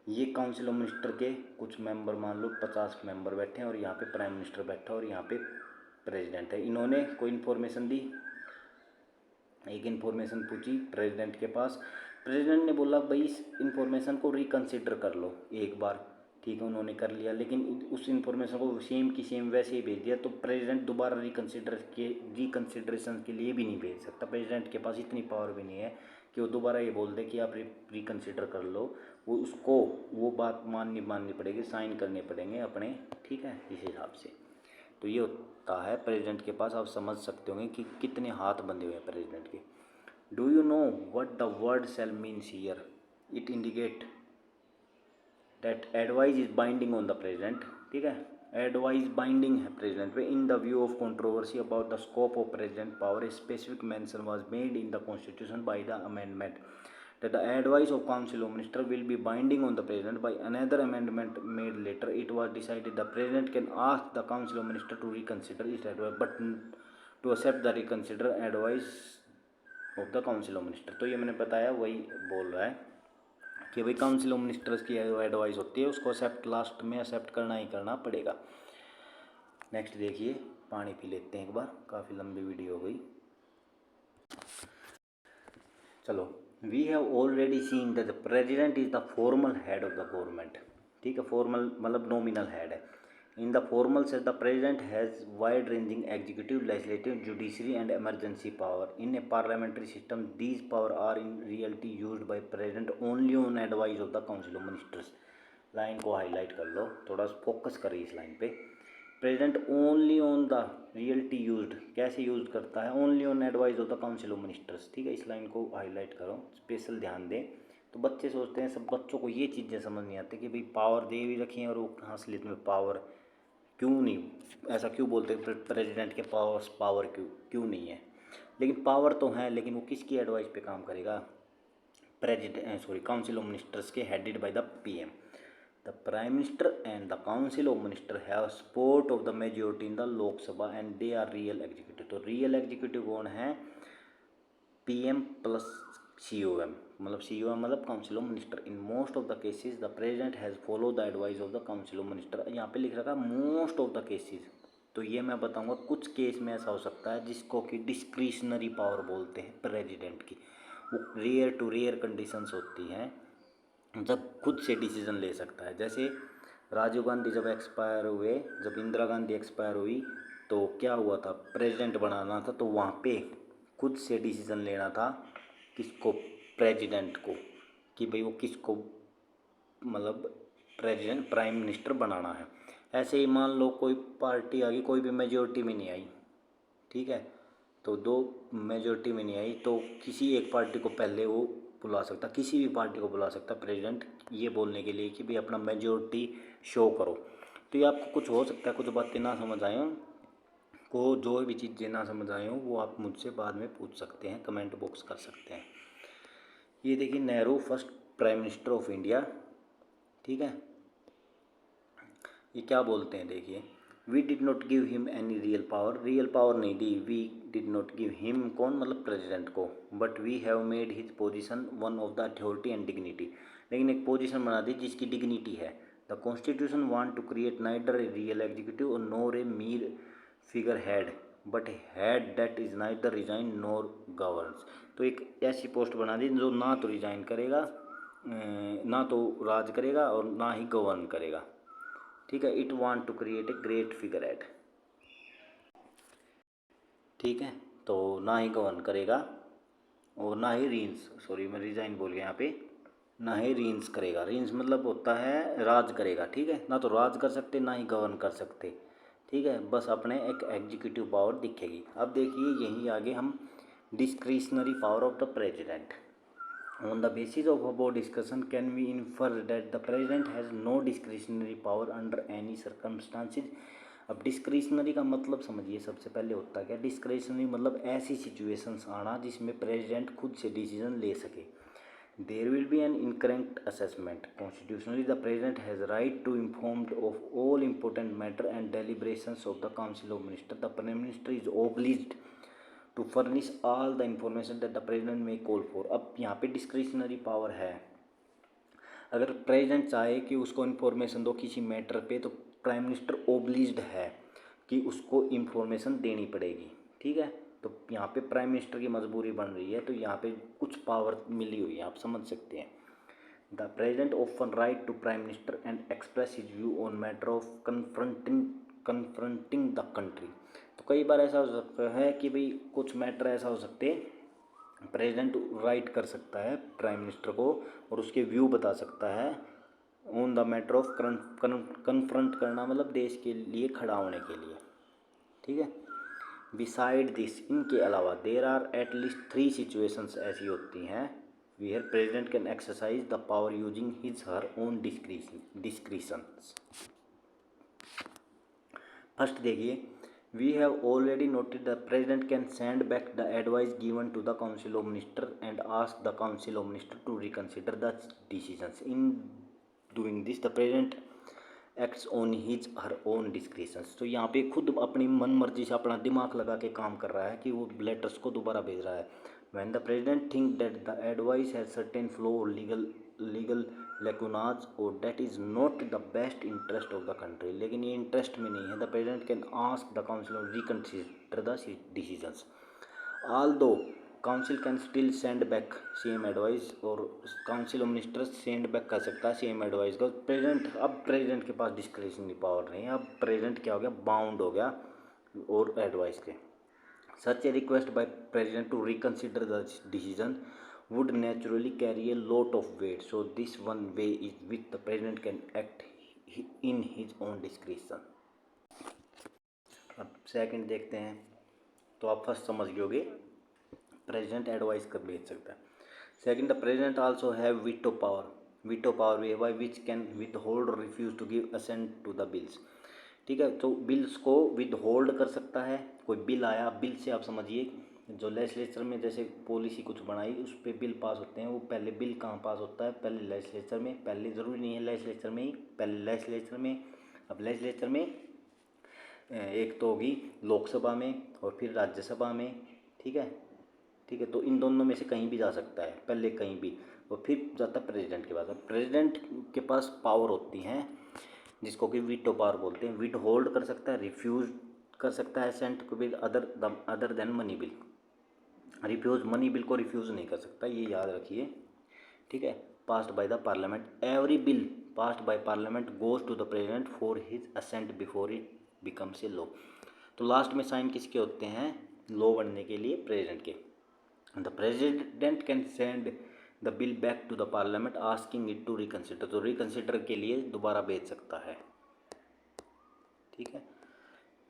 ये council of minister के कुछ member, मान लो 50 member बैठे हैं और यहाँ पे प्राइम मिनिस्टर बैठा है और यहाँ पे प्रेसिडेंट है। इन्होंने कोई इन्फॉर्मेशन दी, एक इन्फॉर्मेशन पूछी प्रेसिडेंट के पास, प्रेसिडेंट ने बोला भाई इस इन्फॉर्मेशन को रिकन्सिडर कर लो एक बार। ठीक है, उन्होंने कर लिया, लेकिन उस इन्फॉर्मेशन को सेम की सेम वैसे ही भेज दिया, तो प्रेसिडेंट दोबारा रिकन्सिडरेशन के लिए भी नहीं भेज सकता। प्रेसिडेंट के पास इतनी पावर भी नहीं है कि वो दोबारा ये बोल दे कि आप रिकन्सिडर कर लो। वो उसको वो बात माननी पड़ेगी, साइन करने पड़ेंगे अपने, ठीक है, इस हिसाब से। तो ये होता है प्रेसिडेंट के पास। आप समझ सकते होंगे कि कितने हाथ बंधे हुए हैं प्रेसिडेंट के। Do you know what the word shall means here? It indicate that advice is binding on the president. ठीक है, एडवाइस बाइंडिंग है प्रेसिडेंट पे। In the view of controversy about the scope of president power, a specific mention was made in the constitution by the amendment that the advice of council of minister will be binding on the president. By another amendment made later, it was decided the president can ask the council of minister to reconsider its advice but to accept the reconsider advice of the council of minister। तो ये मैंने बताया, वही बोल रहा है कि भाई काउंसिल ऑफ मिनिस्टर्स की एडवाइस होती है, उसको एक्सेप्ट लास्ट में एक्सेप्ट करना ही करना पड़ेगा। नेक्स्ट देखिए, पानी पी लेते हैं एक बार, काफ़ी लंबी वीडियो हो गई। चलो, we have already seen that the president is the formal head of the government. ठीक है, फॉर्मल मतलब नॉमिनल हेड है। In the formal sense the president has wide ranging executive, legislative, judiciary and emergency power. In a parliamentary system these power are in reality used by president only on advice of the council of ministers. Line को highlight कर लो, थोड़ा focus करिए इस line पे। President only on the reality used, कैसे use करता है? Only on advice of the council of ministers. ठीक है, इस लाइन को हाईलाइट करो, स्पेशल ध्यान दें। तो बच्चे सोचते हैं, सब बच्चों को ये चीज़ें समझ नहीं आती कि भाई पावर दे भी रखी है और वो असलियत में पावर क्यों नहीं, ऐसा क्यों बोलते हैं प्रेसिडेंट के पास पावर क्यों नहीं है? लेकिन पावर तो है, लेकिन वो किसकी एडवाइस पे काम करेगा? काउंसिल ऑफ मिनिस्टर्स के, headed by the PM. The Prime Minister and the Council of Ministers have support of the majority in the Lok Sabha and they are real executive। तो real executive कौन है? PM plus COM, मतलब COM मतलब Council of Minister। In most of the cases the President has followed the advice of the Council of Minister। यहाँ पे लिख रखा है most of the cases, तो ये मैं बताऊँगा कुछ केस में ऐसा हो सकता है जिसको कि डिस्क्रिशनरी पावर बोलते हैं प्रेसिडेंट की। वो रेयर टू रेयर कंडीशंस होती हैं जब खुद से डिसीज़न ले सकता है। जैसे राजीव गांधी जब एक्सपायर हुए, जब इंदिरा गांधी एक्सपायर हुई, तो क्या हुआ था? प्रेसिडेंट बनाना था, तो वहाँ पे खुद से डिसीज़न लेना था किसको? प्रेसिडेंट को, कि भाई वो किसको मतलब प्रेसिडेंट प्राइम मिनिस्टर बनाना है। ऐसे ही मान लो कोई पार्टी आ गई, कोई भी मेजोरिटी में नहीं आई, ठीक है, तो दो मेजोरिटी में नहीं आई, तो किसी एक पार्टी को पहले वो बुला सकता, किसी भी पार्टी को बुला सकता प्रेसिडेंट, ये बोलने के लिए कि भाई अपना मेजोरिटी शो करो। तो ये आपको कुछ हो सकता है, कुछ बातें ना समझ आए हों, को जो भी चीज़ें ना समझ आए हों वो आप मुझसे बाद में पूछ सकते हैं, कमेंट बॉक्स कर सकते हैं। ये देखिए, Nehru first prime minister of India. ठीक है, ये क्या बोलते हैं देखिए, we did not give him any real power नहीं दी। We did not give him, कौन? मतलब प्रेसिडेंट को। But we have made his position one of the authority and dignity, लेकिन एक पोजीशन बना दी जिसकी डिग्निटी है। The constitution want to create neither a real executive or nor a mere figure head but head that is neither resign NOR governs. तो एक ऐसी post बना दी जो ना तो रिजाइन करेगा ना तो राज करेगा और ना ही गवर्न करेगा, ठीक है। It want to create a great figure head, ठीक है। तो ना ही गवर्न करेगा और ना ही रीन्स, सॉरी मैं रिजाइन बोल गया यहाँ पे, ना ही रीन्स करेगा। रीन्स मतलब होता है राज करेगा, ठीक है। ना तो राज कर सकते ना ही गवर्न कर सकते, ठीक है। बस अपने एक एग्जीक्यूटिव पावर दिखेगी। अब देखिए यहीं आगे हम discretionary power of the president. On the basis of above discussion, can we infer that the president has no discretionary power under any circumstances? अब डिस्क्रिशनरी का मतलब समझिए सबसे पहले होता क्या। डिस्क्रिशनरी मतलब ऐसी सिचुएशंस आना जिसमें प्रेसिडेंट खुद से डिसीजन ले सके। There will be an incorrect assessment. Constitutionally the president has right to informed of all important matter and deliberations of the council of minister. The prime minister is obliged to furnish all the information that the president may call for. अब यहाँ पे discretionary power है। अगर president चाहे कि उसको information दो किसी मैटर पे, तो प्राइम मिनिस्टर ओब्लिज्ड है कि उसको इन्फॉर्मेशन देनी पड़ेगी, ठीक है। तो यहाँ पे प्राइम मिनिस्टर की मजबूरी बन रही है, तो यहाँ पे कुछ पावर मिली हुई है, आप समझ सकते हैं। The president often write to prime minister and express his view on matter of confronting the country. तो कई बार ऐसा हो सकता है कि भाई कुछ मैटर ऐसा हो सकते हैं, प्रेसिडेंट राइट कर सकता है प्राइम मिनिस्टर को और उसके व्यू बता सकता है on the matter of confront करना, मतलब देश के लिए खड़ा होने के लिए, ठीक है। बिसाइड दिस, इनके अलावा there are at least 3 situations ऐसी होती हैं where president can exercise the power using his her own discretions. First देखिए, we have already noted the president can send back the advice given to the council of minister and ask the council of minister to reconsider the decisions. In doing this the president acts on his her own discretions। तो यहाँ पे खुद अपनी मन मर्जी से अपना दिमाग लगा के काम कर रहा है कि वो लेटर्स को दोबारा भेज रहा है। when the president think that the advice has certain flaw or legal lacunas or that is not the best interest of the country, लेकिन ये इंटरेस्ट में नहीं है, the president can ask the council to reconsider the decisions। although council can still send back same advice, और council of ministers send back कर सकता है same advice का प्रेसिडेंट। अब प्रेसिडेंट के पास डिस्क्रिशनरी पावर नहीं है, अब प्रेसिडेंट क्या हो गया, बाउंड हो गया और एडवाइस के। Such a request by president to reconsider the decision would naturally carry a lot of weight. So this one way is which the president can act in his own discretion। अब second देखते हैं, तो आप first समझ गए president advice कर भेज सकता है। Second, the president also have veto power. Veto power way by which can withhold or refuse to give assent to the bills, ठीक है। तो बिल्स को विद होल्ड कर सकता है। कोई बिल आया, बिल से आप समझिए जो लेजिस्लेचर में जैसे पॉलिसी कुछ बनाई उस पर बिल पास होते हैं, वो पहले बिल कहाँ पास होता है, पहले लेजिस्लेचर में, पहले ज़रूरी नहीं है लेजिस्लेचर में ही, पहले लेजिस्लेचर में। अब लेजिस्लेचर में एक तो होगी लोकसभा में और फिर राज्यसभा में, ठीक है, ठीक है। तो इन दोनों में से कहीं भी जा सकता है, पहले कहीं भी, और फिर जाता है प्रेसिडेंट के पास। प्रेसिडेंट के पास पावर होती हैं जिसको कि वीटो पावर बोलते हैं। विद होल्ड कर सकता है, रिफ्यूज कर सकता है असेंट को with other than money bill. Refuse money bill को रिफ्यूज़ नहीं कर सकता, ये याद रखिए, ठीक है। Passed by the parliament, every bill passed by parliament goes to the president for his assent before it becomes a law. तो लास्ट में साइन किसके होते हैं, लॉ बनने के लिए प्रेसिडेंट के। The president can send the bill back to the parliament asking it to reconsider. तो रिकन्सिडर के लिए दोबारा भेज सकता है, ठीक है।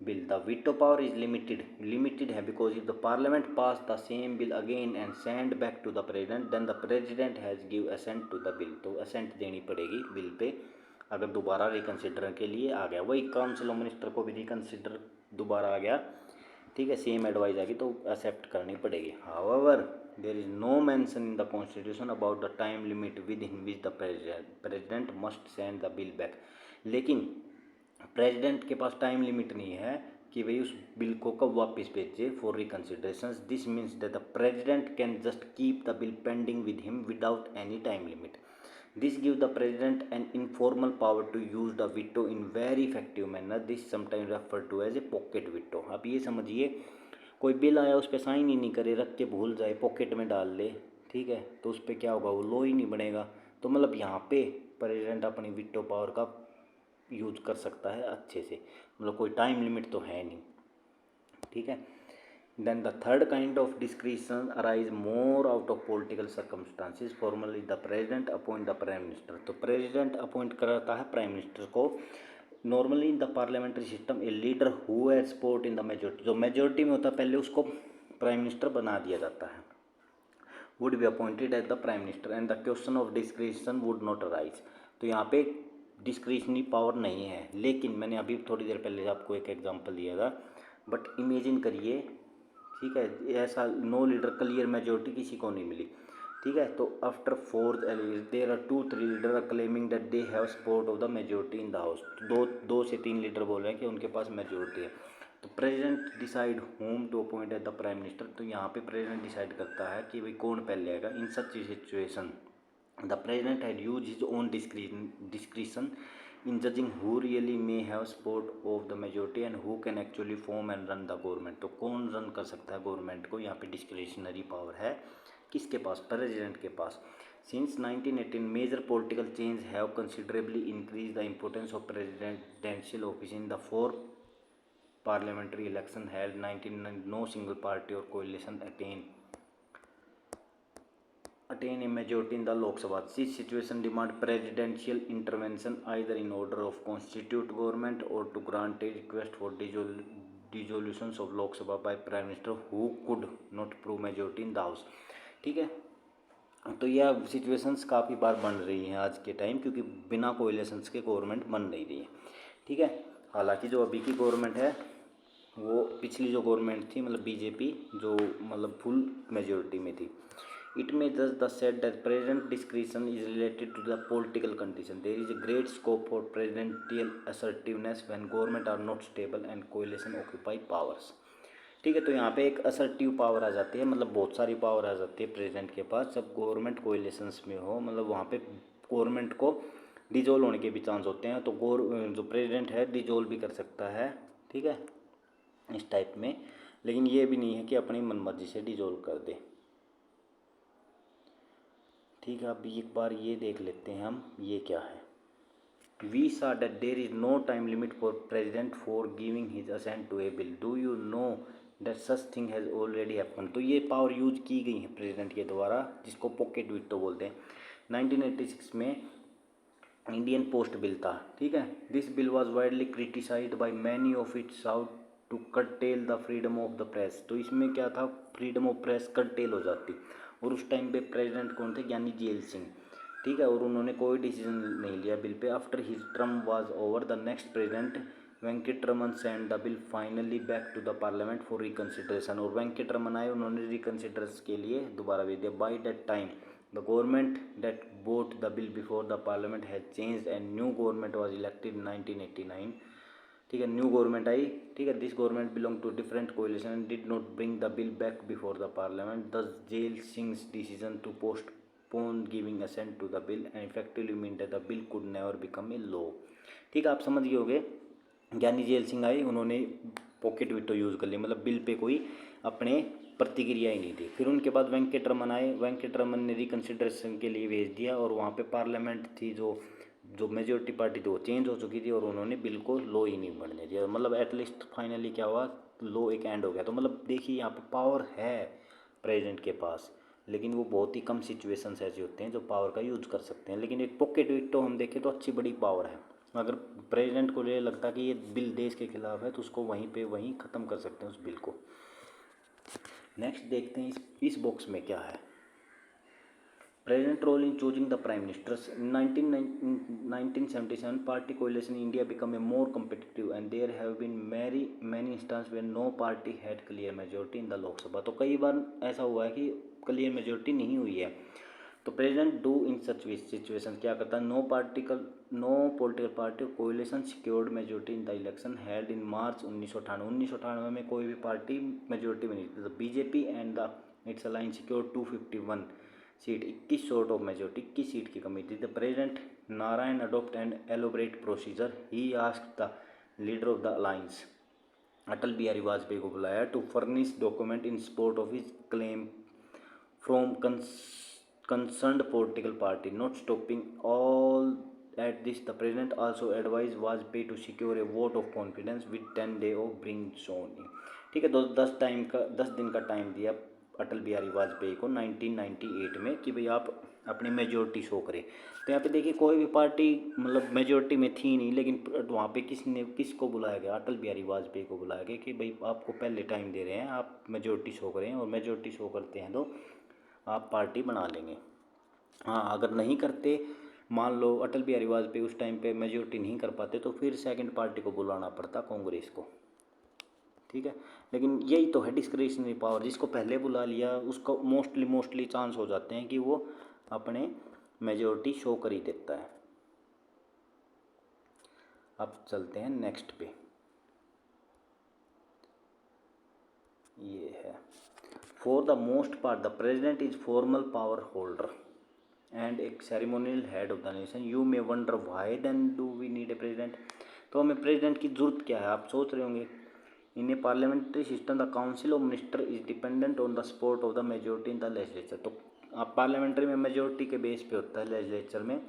Bill, the veto power is limited है because if the parliament pass the same bill again and send back to the president then the president has give assent to the bill. तो असेंट देनी पड़ेगी bill pay अगर दोबारा reconsider के लिए आ गया। वही काउंसिल ऑफ मिनिस्टर को भी रिकन्सिडर दोबारा आ गया, ठीक है, सेम एडवाइस आ गई तो एक्सेप्ट करनी पड़ेगी। However there is no mention in the constitution about the time limit within which the president must send the bill back. लेकिन प्रेसिडेंट के पास टाइम लिमिट नहीं है कि भाई उस बिल को कब वापस भेजे for reconsideration. This means that the president can just keep the bill pending with him without any time limit. This gives the president an informal power to use the veto in very effective manner. This sometimes referred to as a pocket veto। अब ये समझिए कोई bill आया उस पर sign ही नहीं करे, रख के भूल जाए, पॉकेट में डाल ले, ठीक है, तो उस पर क्या होगा, वो लॉ ही नहीं बनेगा। तो तो मतलब यहाँ पे प्रेसिडेंट अपनी वीटो पावर का यूज कर सकता है अच्छे से, मतलब कोई टाइम लिमिट तो है नहीं, ठीक है। Then the third kind of discretion arise more out of political circumstances. Formally the president appoint the prime minister, तो प्रेसिडेंट अपॉइंट करता है प्राइम मिनिस्टर को। Normally in the parliamentary system a leader who has support in the majority, जो majority में होता है पहले उसको प्राइम मिनिस्टर बना दिया जाता है, would be appointed as the prime minister and the question of discretion would not arise. तो यहाँ पे डिस्क्रिशनरी पावर नहीं है, लेकिन मैंने अभी थोड़ी देर पहले आपको एक एग्जांपल दिया था, बट इमेजिन करिए, ठीक है, ऐसा नो लीडर क्लियर मेजोरिटी किसी को नहीं मिली, ठीक है। तो after fourth there are 2-3 leader claiming that they have support of the majority in the house. दो से तीन लीडर बोल रहे हैं कि उनके पास मेजोरिटी है। तो president decide whom to appoint as the prime minister, तो यहाँ पे प्रेसिडेंट डिसाइड करता है कि भाई कौन पहले आएगा। In such situation the president had use his own discretion in judging who really may have support of the majority and who can actually form and run the government। तो कौन run कर सकता है गवर्नमेंट को, यहाँ पे discretionary power है किसके पास, प्रेसिडेंट के पास। Since 1918 major political change have considerably increase the importance of presidential office in the 4 parliamentary election held 1999 no single party or coalition attain a majority in the Lok Sabha. This situation demand presidential intervention either in order of constitute government or to grant a request for dissolutions of Lok Sabha by Prime Minister who could not prove majority in the House। ठीक है, तो यह situations काफ़ी बार बन रही हैं आज के टाइम, क्योंकि बिना कोएलिशंस के गवर्नमेंट बन नहीं रही है, ठीक है। हालांकि जो अभी की गवर्नमेंट है वो पिछली जो गवर्नमेंट थी, मतलब बीजेपी, जो मतलब फुल मेजोरिटी में थी। It may thus said that president discretion is related to the political condition. There is a great scope for presidential assertiveness when government are not stable and coalition occupy powers। ठीक है, तो यहाँ पे एक assertive power आ जाती है, मतलब बहुत सारी पावर आ जाती है प्रेसिडेंट के पास जब गवर्नमेंट कोएलिशंस में हो, मतलब वहाँ पे गवर्नमेंट को डिजोल्व होने के भी चांस होते हैं, तो जो प्रेसिडेंट है डिजोल्व भी कर सकता है, ठीक है, इस टाइप में। लेकिन ये भी नहीं है कि अपनी मनमर्जी से डिजोल्व कर दे, ठीक है। अब एक बार ये देख लेते हैं हम, ये क्या है। We saw that there is no time limit for president for giving his assent to a bill। Do you know that such thing has already happened। तो ये पावर यूज की गई है प्रेसिडेंट के द्वारा, जिसको पॉकेट वीटो बोलते हैं। 1986 में इंडियन पोस्ट बिल था, ठीक है। This bill was widely criticised by many of its sought to curtail the freedom of the press. तो इसमें क्या था, फ्रीडम ऑफ प्रेस curtail हो जाती, और उस टाइम पे प्रेसिडेंट कौन थे, ज्ञानी जेल सिंह, ठीक है, और उन्होंने कोई डिसीजन नहीं लिया बिल पे। After his term was over the next president Venkataraman send the bill finally back to the parliament for reconsideration, और वेंकटरमन आए, उन्होंने रिकन्सिडरेशन के लिए दोबारा भेज दिया। By that time the government that brought the bill before the parliament has changed and new government was elected in 1989, ठीक है, न्यू गवर्नमेंट आई, ठीक है। This government belong to different coalition and did not bring the bill back before the parliament. Thus Zail Singh's decision to postpone giving assent to the bill and effectively mean that the bill could never become a law. ठीक है, आप समझ गए होंगे, ज्ञानी jail Singh आए, उन्होंने pocket veto use कर लिया, मतलब बिल पे कोई अपने प्रतिक्रिया ही नहीं थी। फिर उनके बाद वेंकटरमन आए, वेंकटरमन ने रिकन्सिडरेशन के लिए भेज दिया, और वहाँ पे पार्लियामेंट थी जो मेजोरिटी पार्टी थी वो चेंज हो चुकी थी, और उन्होंने बिल को लॉ ही नहीं बनने दिया, मतलब एटलीस्ट फाइनली क्या हुआ, लॉ एक एंड हो गया। तो मतलब देखिए यहाँ पे पावर है प्रेसिडेंट के पास, लेकिन वो बहुत ही कम सिचुएशंस ऐसे होते हैं जो पावर का यूज़ कर सकते हैं। लेकिन एक पॉकेट वीटो हम देखें तो अच्छी बड़ी पावर है, अगर प्रेसिडेंट को ये लगता है कि ये बिल देश के खिलाफ है तो उसको वहीं ख़त्म कर सकते हैं उस बिल को। नेक्स्ट देखते हैं इस बॉक्स में क्या है। President role in choosing the prime ministers। In 1977, party coalition in India became a more competitive, and there have been many instances where no party had clear majority in the Lok Sabha। तो कई बार ऐसा हुआ है कि clear majority नहीं हुई है। तो president do in such situation क्या करता है, no political party coalition secured majority in the election held in March 1998 में कोई भी पार्टी मेजोरिटी में नहीं थी। BJP and the its allies secured 251 seat, 21 short of majority, 21 seat की कमी थी। The president Narayan adopt and elaborate procedure, he asked the leader of the alliance Atal Bihari Vajpayee को बुलाया to furnish document in support of his claim from concerned political party. Not stopping all at this, the president also advised Vajpayee to secure a vote of confidence with 10 days of being sworn in. ठीक है, 10 दिन का time दिया अटल बिहारी वाजपेयी को 1998 में कि भाई आप अपनी मेजोरिटी शो करें। तो यहाँ पे देखिए कोई भी पार्टी मतलब मेजोरिटी में थी नहीं, लेकिन वहाँ पे किसको बुलाया गया, अटल बिहारी वाजपेयी को बुलाया गया कि भाई आपको पहले टाइम दे रहे हैं, आप मेजोरिटी शो करें, और मेजोरिटी शो करते हैं तो आप पार्टी बना लेंगे। हाँ, अगर नहीं करते, मान लो अटल बिहारी वाजपेयी उस टाइम पे मेजोरिटी नहीं कर पाते, तो फिर सेकंड पार्टी को बुलाना पड़ता, कांग्रेस को। ठीक है, लेकिन यही तो है डिस्क्रिशनरी पावर, जिसको पहले बुला लिया उसको मोस्टली चांस हो जाते हैं कि वो अपने मेजोरिटी शो कर ही देता है। अब चलते हैं नेक्स्ट पे, ये है for the most part the president is formal power holder and एक ceremonial head of the nation. You may wonder why then do we need a president. तो हमें प्रेसिडेंट की जरूरत क्या है, आप सोच रहे होंगे। In a parliamentary system the council of minister is dependent on the support of the majority in the legislature. तो आप पार्लियामेंट्री में मेजोरिटी के बेस पे होता है लेजिस्लेचर में।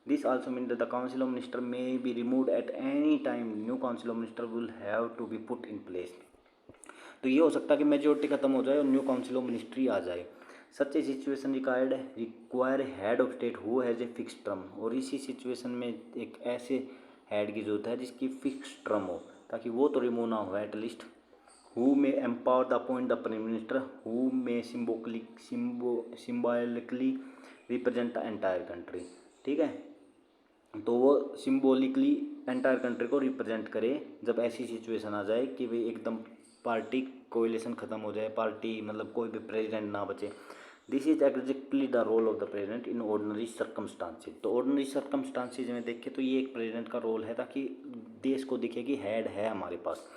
This also mean that the council of minister may be removed at any time. New council of minister will have to be put in place. तो ये हो सकता है कि मेजोरिटी खत्म हो जाए और न्यू काउंसिल ऑफ मिनिस्ट्री आ जाए। Such a situation require head of state who has a fix term. और इसी सिचुएशन में एक ऐसे हेड की जरूरत है जिसकी फिक्स टर्म हो, ताकि वो तो रिमूव ना हो at least. Who may empower the appoint the prime minister who may symbolically represent the entire country. ठीक है, तो वो सिम्बॉलिकली एंटायर कंट्री को रिप्रेजेंट करे जब ऐसी सिचुएशन आ जाए कि भाई एकदम पार्टी कोएलिशन ख़त्म हो जाए, पार्टी मतलब कोई भी प्रेसिडेंट ना बचे। This is exactly the role of the president in ordinary circumstances. तो ऑर्डिनरी सर्कमस्टांसिस में देखें तो ये एक प्रेसिडेंट का रोल है, ताकि देश को दिखे कि हेड है हमारे पास।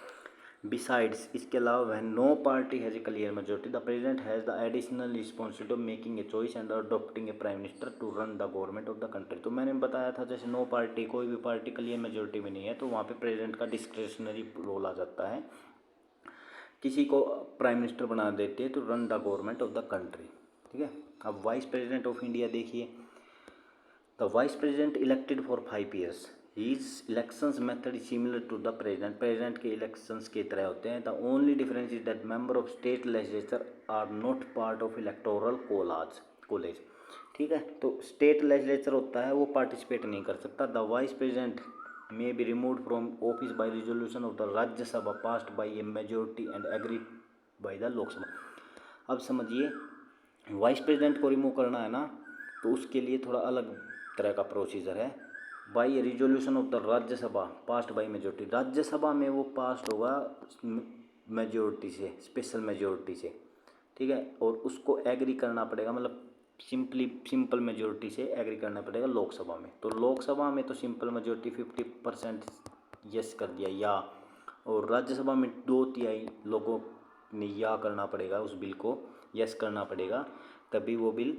बिसाइड्स, इसके अलावा when no party has a clear majority the president has the additional responsibility of making a choice and adopting a prime minister to run the government of the country. तो मैंने बताया था जैसे no party, कोई भी party clear majority में नहीं है, तो वहाँ पे प्रेसिडेंट का डिस्क्रिशनरी रोल आ जाता है, किसी को प्राइम मिनिस्टर बना देते हैं to run the government of the country. ठीक है, अब वाइस प्रेसिडेंट ऑफ इंडिया देखिए। The vice president elected for 5 years. His elections method is similar to the president. President के इलेक्शंस की तरह होते हैं। The only difference is that member of state legislature are not part of electoral college. ठीक है, तो state legislature होता है वो पार्टिसिपेट नहीं कर सकता। The vice president may be removed from office by resolution of the Rajya Sabha passed by a majority and agreed by the Lok Sabha। अब समझिए, वाइस प्रेसिडेंट को रिमूव करना है ना, तो उसके लिए थोड़ा अलग तरह का प्रोसीजर है। By A resolution of the Rajya Sabha passed by majority. Rajya Sabha में वो पास्ड होगा मेजोरिटी से, स्पेशल मेजोरिटी से। ठीक है, और उसको एग्री करना पड़ेगा, मतलब सिंपल मेजोरिटी से एग्री करना पड़ेगा लोकसभा में। तो लोकसभा में तो सिंपल मेजोरिटी 50% यस कर दिया या, और राज्यसभा में 2/3 लोगों ने या करना पड़ेगा, उस बिल को यस करना पड़ेगा, तभी वो बिल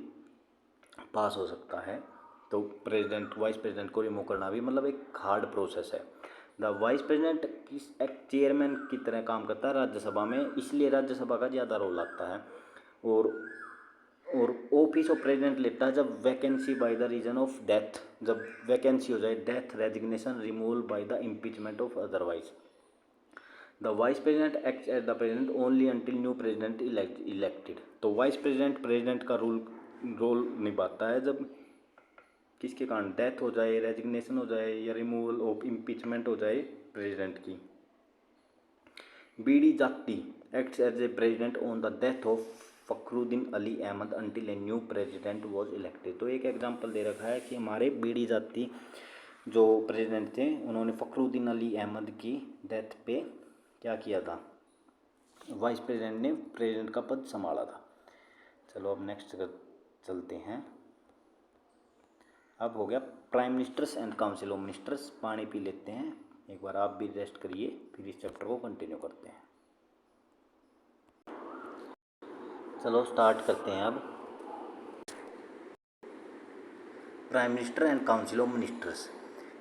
पास हो सकता है। तो प्रेसिडेंट वाइस प्रेसिडेंट को रिमूव करना भी मतलब एक हार्ड प्रोसेस है। द वाइस प्रेसिडेंट एक चेयरमैन की तरह काम करता है राज्यसभा में, इसलिए राज्यसभा का ज़्यादा रोल आता है। और ऑफिस ऑफ प्रेसिडेंट लेता है जब vacancy by the reason of death, जब वैकेंसी हो जाए, death, resignation, removal by the impeachment of otherwise. The vice president acts as the president only until new president elected. तो वाइस प्रेसिडेंट का role निभाता है जब किसके कारण डेथ हो जाए, रेजिग्नेशन हो जाए या रिमूवल ऑफ इम्पीचमेंट हो जाए प्रेसिडेंट की। B D Jatti acts as a president on the death of Fakhruddin Ali Ahmed until a new president was elected. तो एक एग्जांपल दे रखा है कि हमारे बीडी जात्ती जो प्रेसिडेंट थे, उन्होंने फखरुद्दीन अली अहमद की डेथ पे क्या किया था, वाइस प्रेसिडेंट ने प्रेसिडेंट का पद संभाला था। चलो अब नेक्स्ट चलते हैं। अब हो गया prime ministers and council of ministers. पानी पी लेते हैं एक बार, आप भी रेस्ट करिए, फिर इस चैप्टर को कंटिन्यू करते हैं। चलो स्टार्ट करते हैं अब। Prime minister and council of ministers.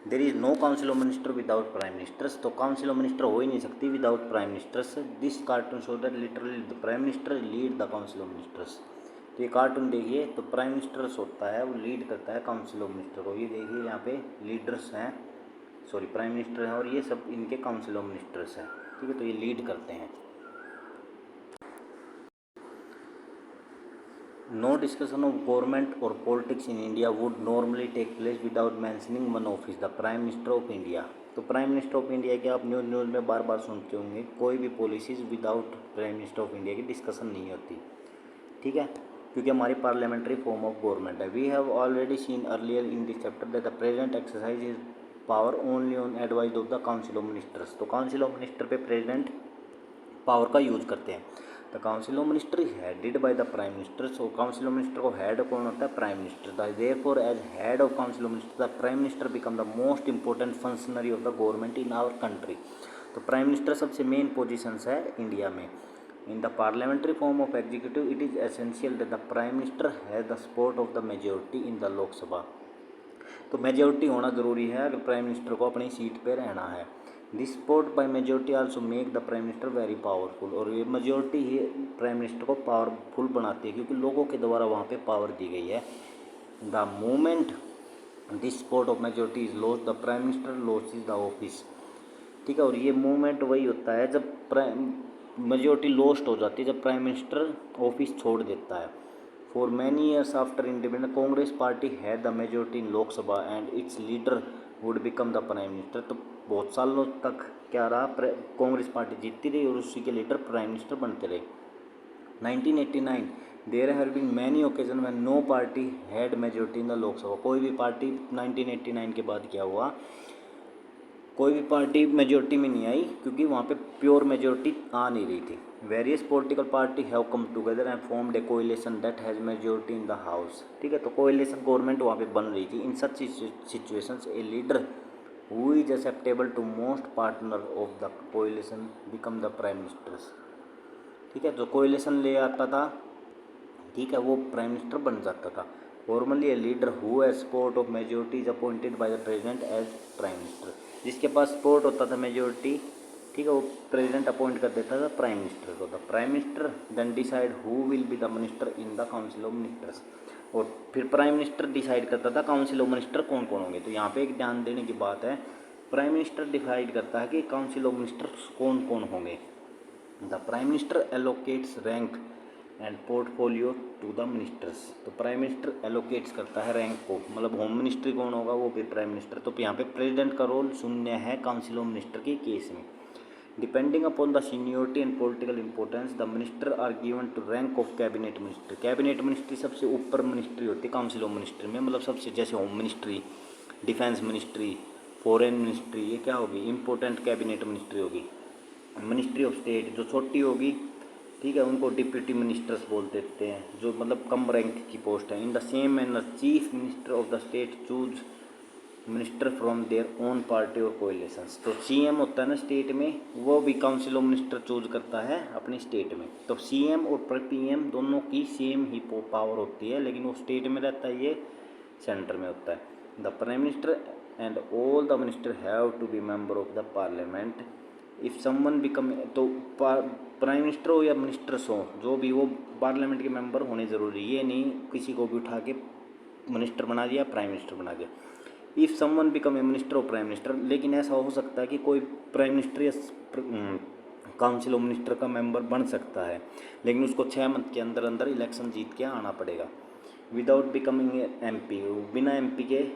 There is no council of minister without prime ministers. तो काउंसिल ऑफ मिनिस्टर हो ही नहीं सकती without prime ministers. This cartoon show that literally the prime minister lead the council of ministers. तो तो ये cartoon देखिए, तो प्राइम मिनिस्टर्स होता है वो लीड करता है काउंसिल ऑफ मिनिस्टर को। ये देखिए यहाँ पे लीडर्स हैं, सॉरी प्राइम मिनिस्टर हैं, और ये सब इनके काउंसिल ऑफ मिनिस्टर्स हैं, ठीक है। तो ये लीड करते हैं। नो डिस्कशन ऑफ गवर्नमेंट और politics in India would normally take place without mentioning one office, the prime minister of India. तो प्राइम मिनिस्टर ऑफ इंडिया की आप न्यूज़ में बार बार सुनते होंगे, कोई भी policies without prime minister of India की डिस्कशन नहीं होती, ठीक है, क्योंकि हमारी पार्लियामेंट्री फॉर्म ऑफ गवर्नमेंट है। We have already seen earlier in this chapter that the president exercise is power only on advice of the council of ministers. तो council of minister पे प्रेसिडेंट पावर का use करते हैं। The council of minister is headed by the prime minister. So council of minister को head कौन होता है? Prime minister. Therefore as head of council of minister the prime minister become the most important functionary of the government in our country. तो prime minister सबसे main positions है India में। In the parliamentary form of executive it is essential that the prime minister has the support of the majority in the Lok Sabha. तो majority होना ज़रूरी है अगर prime minister को अपनी सीट पे रहना है। This support by majority also make the prime minister very powerful. और ये मेजोरिटी ही प्राइम मिनिस्टर को पावरफुल बनाती है, क्योंकि लोगों के द्वारा वहाँ पे पावर दी गई है। The moment this support of majority is lost the prime minister losses the office, ठीक है। और ये मूवमेंट वही होता है जब मेजोरिटी लॉस्ट हो जाती है, जब प्राइम मिनिस्टर ऑफिस छोड़ देता है। For many years after independence Congress party had the majority in Lok Sabha and it's leader would become the prime minister. तो बहुत सालों तक क्या रहा, कांग्रेस पार्टी जीतती रही और उसी के लीडर प्राइम मिनिस्टर बनते रहे। 1989 there have been many occasion when no party had majority in the Lok Sabha. कोई भी पार्टी 1989 के बाद क्या हुआ, कोई भी पार्टी मेजोरिटी में नहीं आई, क्योंकि वहाँ पे प्योर मेजोरिटी आ नहीं रही थी। Various political party have come together and formed A coalition that has majority in the house, ठीक है। तो कोएलिशन गवर्नमेंट वहाँ पे बन रही थी। In such situations a leader who is acceptable to most partner of the coalition become the prime ministers, ठीक है। जो कोएलिशन ले आता था, ठीक है, वो प्राइम मिनिस्टर बन जाता था। Formally a leader who has support of majority is appointed by the president as prime minister. जिसके पास सपोर्ट होता था मेजोरिटी, ठीक है, वो प्रेसिडेंट अपॉइंट कर देता था प्राइम मिनिस्टर को। The prime minister then decide who will be the minister in the council of ministers. और फिर प्राइम मिनिस्टर डिसाइड करता था काउंसिल ऑफ मिनिस्टर कौन कौन होंगे। तो यहाँ पे एक ध्यान देने की बात है, प्राइम मिनिस्टर डिसाइड करता है कि काउंसिल ऑफ मिनिस्टर्स कौन कौन होंगे। The prime minister allocates rank and portfolio to the ministers. तो प्राइम मिनिस्टर एलोकेट्स करता है रैंक को, मतलब होम मिनिस्ट्री कौन होगा वो भी प्राइम मिनिस्टर। तो यहाँ पे प्रेसिडेंट का रोल शून्य है काउंसिल ऑफ मिनिस्टर के केस में। Depending upon the seniority and political importance the minister are given to rank of cabinet minister. Cabinet ministry सबसे ऊपर मिनिस्ट्री होती है काउंसिल ऑफ मिनिस्टर में, मतलब सबसे, जैसे home ministry, defence ministry, foreign ministry, ये क्या होगी, इंपॉर्टेंट कैबिनेट मिनिस्ट्री होगी। मिनिस्ट्री ऑफ स्टेट जो छोटी होगी, ठीक है, उनको डिप्यूटी मिनिस्टर्स बोल देते हैं, जो मतलब कम रैंक की पोस्ट है। In the same manner chief minister of the state choose minister from their own party और कोएलिशंस। तो सीएम होता है ना स्टेट में, वो भी काउंसिल ऑफ मिनिस्टर चूज करता है अपनी स्टेट में। तो सीएम और पीएम दोनों की सेम ही पावर होती है, लेकिन वो स्टेट में रहता है, ये सेंटर में होता है। The prime minister and all the minister have to be member of the parliament. If someone become, तो प्राइम मिनिस्टर हो या मिनिस्टर्स हो, जो भी, वो पार्लियामेंट के मेंबर होने ज़रूरी। ये नहीं किसी को भी उठा के मिनिस्टर बना दिया, प्राइम मिनिस्टर बना दिया। If someone become a minister और प्राइम मिनिस्टर, लेकिन ऐसा हो सकता है कि कोई प्राइम मिनिस्टर या काउंसिल ऑफ मिनिस्टर का मेंबर बन सकता है, लेकिन उसको 6 मंथ के अंदर अंदर इलेक्शन जीत के आना पड़ेगा। विदाउट बिकमिंग MP, बिना MP के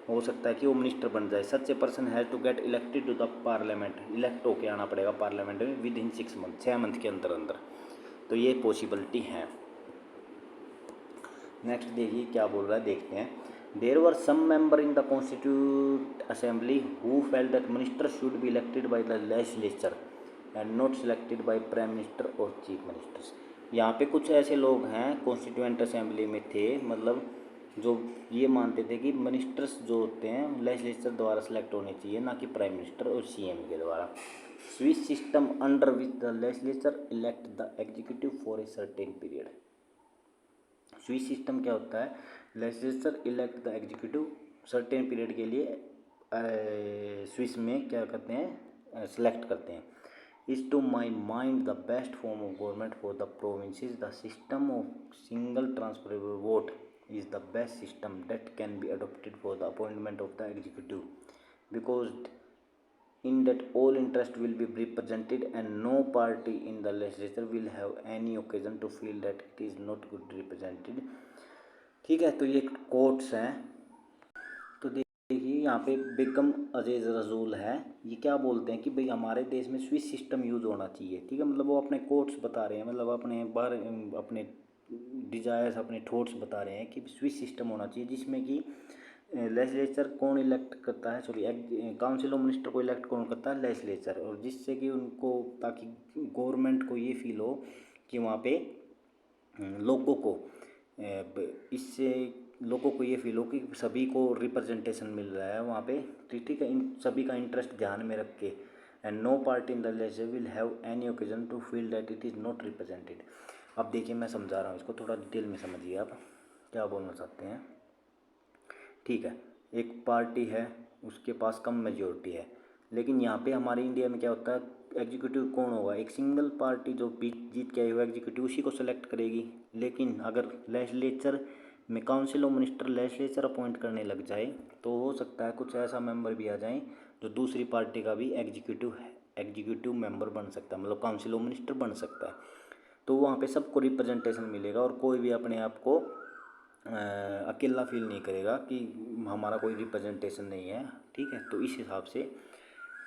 हो सकता है कि वो मिनिस्टर बन जाए। Such a person has to get elected to the parliament, elect होके आना पड़ेगा पार्लियामेंट में विद इन 6 मंथ, 6 मंथ के अंदर अंदर। तो ये पॉसिबिलिटी है। नेक्स्ट देखिए क्या बोल रहा है, देखते हैं। There were some member in the constitute assembly who felt that minister should be elected by the legislature and not selected by prime minister और चीफ मिनिस्टर्स। यहाँ पे कुछ ऐसे लोग हैं कॉन्स्टिट्यूएंट असेंबली में थे, मतलब जो ये मानते थे कि मिनिस्टर्स जो होते हैं लेजिस्लेचर द्वारा सेलेक्ट होने चाहिए, ना कि प्राइम मिनिस्टर और सीएम के द्वारा। Swiss system under which the legislature elect the executive for a certain period. Swiss system क्या होता है, legislature elect the executive certain period के लिए स्विस में क्या करते हैं, सेलेक्ट करते हैं। is to my mind the best form of government for the provinces. The system of single transferable vote is the best system that can be adopted for the appointment of the executive, because in that all interest will be represented and no party in the legislature will have any occasion to feel that it is not good represented। ठीक है, तो ये quotes हैं। तो देखिए यहाँ पे बेगम अजीज रसूल है, ये क्या बोलते हैं कि भाई हमारे देश में स्विच सिस्टम यूज़ होना चाहिए। ठीक है, मतलब वो अपने कोट्स बता रहे हैं, मतलब अपने बार अपने डिजायर्स अपने थॉट्स बता रहे हैं कि स्विच सिस्टम होना चाहिए, जिसमें कि लेजिस्लेचर कौन इलेक्ट करता है, सॉरी काउंसिल ऑफ मिनिस्टर को इलेक्ट कौन करता है, लेजिस्लेचर। और जिससे कि उनको, ताकि गवर्नमेंट को ये फील हो कि वहाँ पे लोगों को इससे लोगों को ये फील हो कि सभी को रिप्रेजेंटेशन मिल रहा है वहाँ पे। ठीक है, इन सभी का इंटरेस्ट ध्यान में रख के, and no party in the legislature will have any occasion to feel that it is not represented. अब देखिए मैं समझा रहा हूँ इसको, थोड़ा डिटेल में समझिए आप क्या बोलना चाहते हैं। ठीक है, एक पार्टी है, उसके पास कम मेजोरिटी है, लेकिन यहाँ पे हमारे इंडिया में क्या होता है, एग्जीक्यूटिव कौन होगा, एक सिंगल पार्टी जो जीत के आई हुआ एग्जीक्यूटिव उसी को सेलेक्ट करेगी। लेकिन अगर लेजिस्लेचर में council of minister legislature appoint करने लग जाए तो हो सकता है कुछ ऐसा मेंबर भी आ जाए जो दूसरी पार्टी का भी एग्जीक्यूटिव मेंबर बन सकता है, मतलब काउंसिल ऑफ मिनिस्टर बन सकता है। तो वहाँ पे सबको रिप्रेजेंटेशन मिलेगा और कोई भी अपने आप को अकेला फील नहीं करेगा कि हमारा कोई रिप्रेजेंटेशन नहीं है। ठीक है, तो इस हिसाब से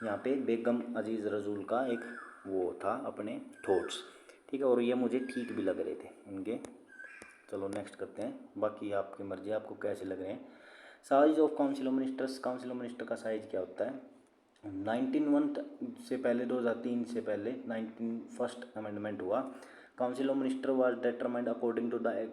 यहाँ पे बेगम अजीज़ रसूल का एक वो था अपने थॉट्स। ठीक है, और ये मुझे ठीक भी लग रहे थे उनके। चलो नेक्स्ट करते हैं, बाकी आपकी मर्जी आपको कैसे लग रहे हैं। Size of council of ministers, council of minister का साइज क्या होता है। 1901 से पहले 2003 से पहले 19 फर्स्ट अमेंडमेंट हुआ। Council of minister was determined according to the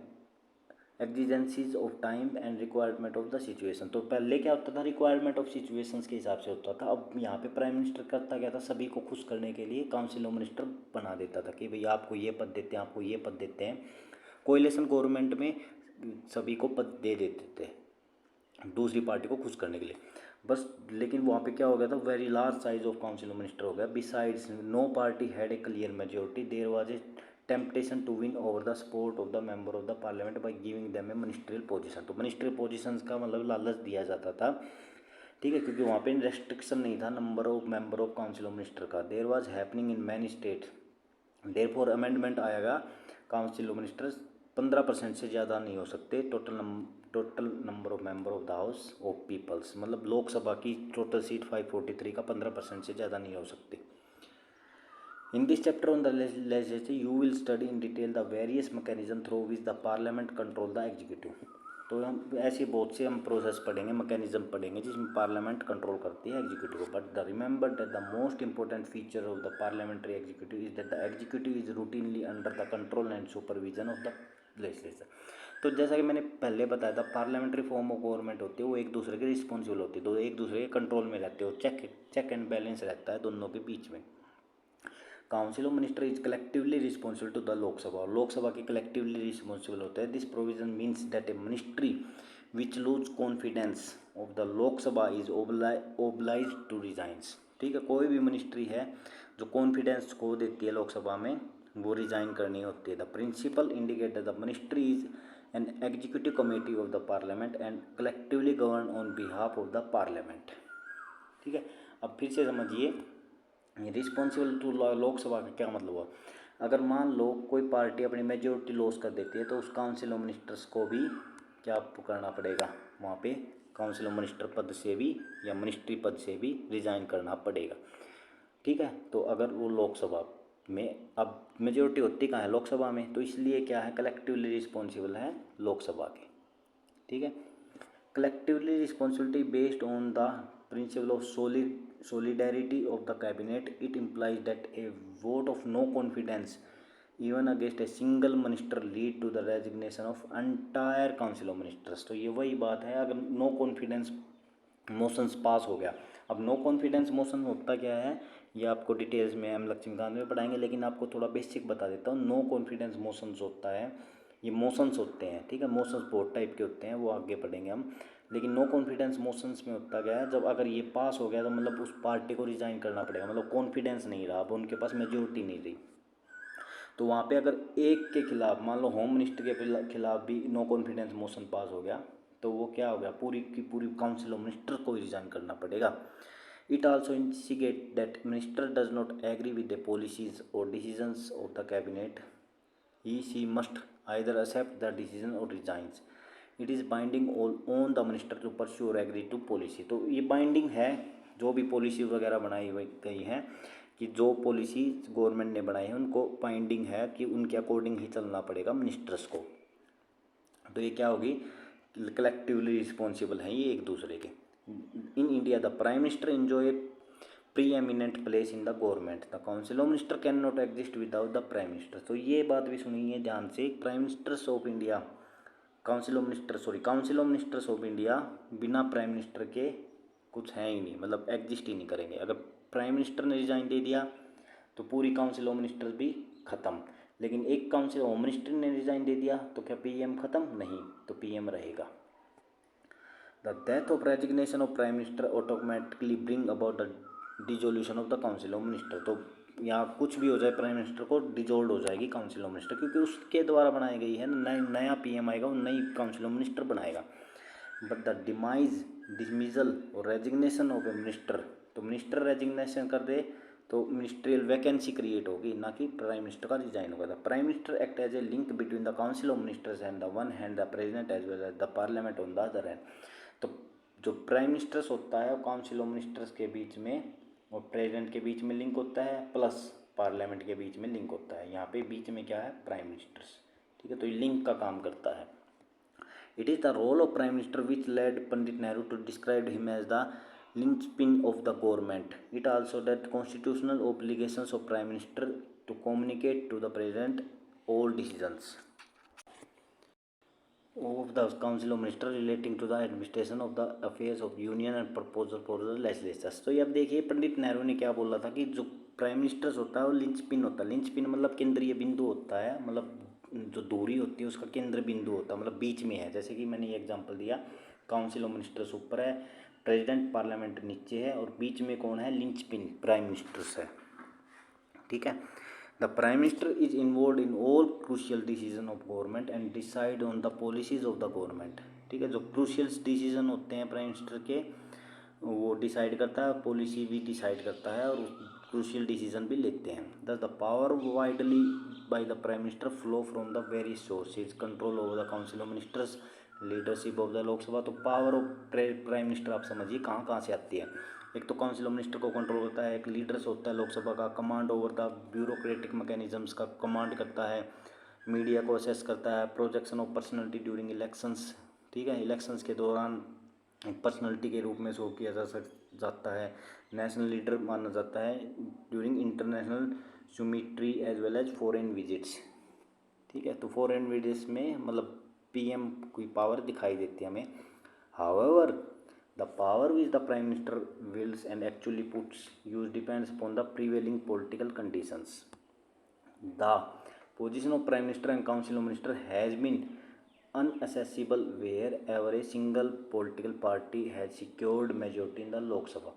exigencies of time and requirement of the situation. तो पहले क्या होता था, रिक्वायरमेंट ऑफ सिचुएशंस के हिसाब से होता था। अब यहाँ पे प्राइम मिनिस्टर करता क्या था, सभी को खुश करने के लिए काउंसिल ऑफ मिनिस्टर बना देता था कि भाई आपको ये पद देते हैं, आपको ये पद देते हैं। कोएलिशन गवर्नमेंट में सभी को पद दे देते थे दूसरी पार्टी को खुश करने के लिए बस। लेकिन वहाँ पे क्या हो गया था, very large size of council of minister हो गया। Besides no party had a clear majority, there was a temptation to win over the support of the member of the parliament by giving them a ministerial position. तो ministerial positions का मतलब लालच दिया जाता था। ठीक है, क्योंकि वहाँ पे रेस्ट्रिक्शन नहीं था number of member of council of minister का। There was happening in many state, therefore amendment आएगा काउंसिल ऑफ मिनिस्टर्स 15% से ज़्यादा नहीं हो सकते। Total number of member of the house of peoples, मतलब लोकसभा की टोटल सीट 543 का 15% से ज़्यादा नहीं हो सकते। In this chapter on the legislature, you will study in detail the various mechanism through which the parliament control the executive। तो हम ऐसे बहुत से हम प्रोसेस पढ़ेंगे, मैकेनिज्म पढ़ेंगे जिसमें पार्लियामेंट कंट्रोल करती है एग्जीक्यूटिव को। But the remember that the most important feature of the parliamentary executive is that the executive is routinely under the control and supervision of the legislature. तो जैसा कि मैंने पहले बताया था, पार्लियामेंट्री फॉर्म ऑफ गवर्नमेंट होती है, वो एक दूसरे के रिस्पॉन्सिबल होती है, तो एक दूसरे के कंट्रोल में रहते हो, चेक एंड बैलेंस रहता है दोनों के बीच में। Council of minister is collectively responsible to the Lok Sabha, और लोकसभा के कलेक्टिवली रिस्पॉन्सिबल होते हैं। This provision means that a ministry which lose confidence of the Lok Sabha is oblige to resigns. ठीक है, कोई भी मिनिस्ट्री है जो कॉन्फिडेंस खो देती है लोकसभा में, वो रिजाइन करनी होती है। The principle indicate that the ministry is an executive committee of the parliament and collectively govern on behalf of the parliament. ठीक है, अब फिर से समझिए रिस्पॉन्सिबल टू लोकसभा का क्या मतलब हुआ। अगर मान लो कोई पार्टी अपनी मेजोरिटी लॉस कर देती है तो उस काउंसिल ऑफ मिनिस्टर्स को भी क्या करना पड़ेगा, वहाँ पे काउंसिल ऑफ मिनिस्टर पद से भी या मिनिस्ट्री पद से भी रिजाइन करना पड़ेगा। ठीक है, तो अगर वो लोकसभा में, अब मेजोरिटी होती कहाँ है, लोकसभा में, तो इसलिए क्या है, कलेक्टिवली रिस्पॉन्सिबल है लोकसभा के। ठीक है, collectively responsibility based on the principle of solidarity of the cabinet. It implies that a vote of no confidence even against a single minister lead to the resignation of entire council of ministers। तो ये वही बात है, अगर no confidence motions पास हो गया। अब no confidence motion होता क्या है, ये आपको डिटेल्स में एम लक्ष्मीकांत में पढ़ाएंगे, लेकिन आपको थोड़ा बेसिक बता देता हूँ। नो कॉन्फिडेंस मोशंस होता है, ये मोशंस होते हैं। ठीक है, मोशंस बहुत टाइप के होते हैं, वो आगे पढ़ेंगे हम। लेकिन नो कॉन्फिडेंस मोशंस में होता गया है, जब अगर ये पास हो गया तो मतलब उस पार्टी को रिजाइन करना पड़ेगा, मतलब कॉन्फिडेंस नहीं रहा, अब उनके पास मेजोरिटी नहीं रही। तो वहाँ पे अगर एक के खिलाफ, मान लो होम मिनिस्टर के खिलाफ भी नो कॉन्फिडेंस मोशन पास हो गया, तो वो क्या हो गया, पूरी की पूरी काउंसिल ऑफ मिनिस्टर को रिजाइन करना पड़ेगा। It also indicate that minister does not agree with the policies or decisions of the cabinet, he she must either accept the decision or resigns. It is binding on the minister to pursue or agree to policy. तो ये binding है, जो भी policy वगैरह बनाई हुई गई हैं, कि जो पॉलिसी गवर्नमेंट ने बनाई है उनको बाइंडिंग है कि उनके अकॉर्डिंग ही चलना पड़ेगा मिनिस्टर्स को। तो ये क्या होगी, कलेक्टिवली रिस्पॉन्सिबल हैं ये एक दूसरे के। In India the prime minister enjoy pre eminent place in the government, the council of minister can not exist without the prime minister. तो ये बात भी सुनिए ध्यान से, prime ministers of India, council of ministers of India बिना prime minister के कुछ है ही नहीं, मतलब एग्जिस्ट ही नहीं करेंगे। अगर प्राइम मिनिस्टर ने रिजाइन दे दिया तो पूरी काउंसिल ऑफ मिनिस्टर्स भी ख़त्म, लेकिन एक काउंसिल होम मिनिस्टर ने रिजाइन दे दिया तो क्या पीएम ख़त्म? नहीं, तो पीएम रहेगा। The death of resignation of prime minister automatically bring about the dissolution of the council of minister. तो यहाँ कुछ भी हो जाए प्राइम मिनिस्टर को डिजोल्व हो जाएगी काउंसिल ऑफ मिनिस्टर, क्योंकि उसके द्वारा बनाई गई है, नया पीएम आएगा, वो नई काउंसिल ऑफ मिनिस्टर बनाएगा। बट द डिमाइज, डिसमिजल और रेजिग्नेशन ऑफ ए मिनिस्टर, तो मिनिस्टर रेजिग्नेशन कर दे तो मिनिस्ट्रियल वैकेंसी क्रिएट होगी, ना कि प्राइम मिनिस्टर का रिजाइन होगा। The prime minister act as a link between the council of ministers and the one hand the president as well as the parliament on the other hand. तो जो prime ministers होता है वो council of ministers के बीच में और president के बीच में लिंक होता है, प्लस पार्लियामेंट के बीच में लिंक होता है। यहाँ पे बीच में क्या है, प्राइम मिनिस्टर्स, ठीक है। तो ये लिंक का काम करता है। It is the role of prime minister which led Pandit Nehru to describe him as the linchpin of the government. It also that constitutional obligations of prime minister to communicate to the president all decisions of the council of minister relating to the administration of the affairs of union and proposal for the legislatures। तो ये अब देखिए पंडित नेहरू ने क्या बोला था कि जो प्राइम मिनिस्टर्स होता है वो लिंच पिन होता है। लिंच पिन मतलब केंद्रीय बिंदु होता है, मतलब जो दूरी होती है उसका केंद्र बिंदु होता है, मतलब बीच में है। जैसे कि मैंने ये एग्जांपल दिया, काउंसिल ऑफ मिनिस्टर्स ऊपर है, प्रेसिडेंट पार्लियामेंट नीचे है, और बीच में कौन है, लिंच पिन प्राइम मिनिस्टर्स है, ठीक है। The prime minister is involve in all crucial decision of government and decide on the policies of the government, ठीक है। जो क्रूशियल डिसीजन होते हैं प्राइम मिनिस्टर के, वो डिसाइड करता है, पॉलिसी भी डिसाइड करता है, और क्रूशियल डिसीजन भी लेते हैं। दस the power widely bye the prime minister flow from the various sources, control over the council of ministers, leadership of the Lok Sabha. तो पावर ऑफ प्राइम मिनिस्टर आप समझिए कहाँ कहाँ से आती है। एक तो काउंसिल ऑफ मिनिस्टर को कंट्रोल करता है, एक लीडर्स होता है लोकसभा का, command over the bureaucratic mechanisms का कमांड करता है, मीडिया को असेस करता है, projection of personality during elections, ठीक है, इलेक्शंस के दौरान पर्सनैलिटी के रूप में शो किया जाता है, नेशनल लीडर माना जाता है during international summitry as well as foreign visits, ठीक है। तो फॉरेन विजिट्स में मतलब पीएम की पावर दिखाई देती है हमें। However the power which the prime minister wills and actually puts use depends upon the prevailing political conditions. The position of prime minister and council of minister has been unaccessible wherever a single political party has secured majority in the लोक सभा।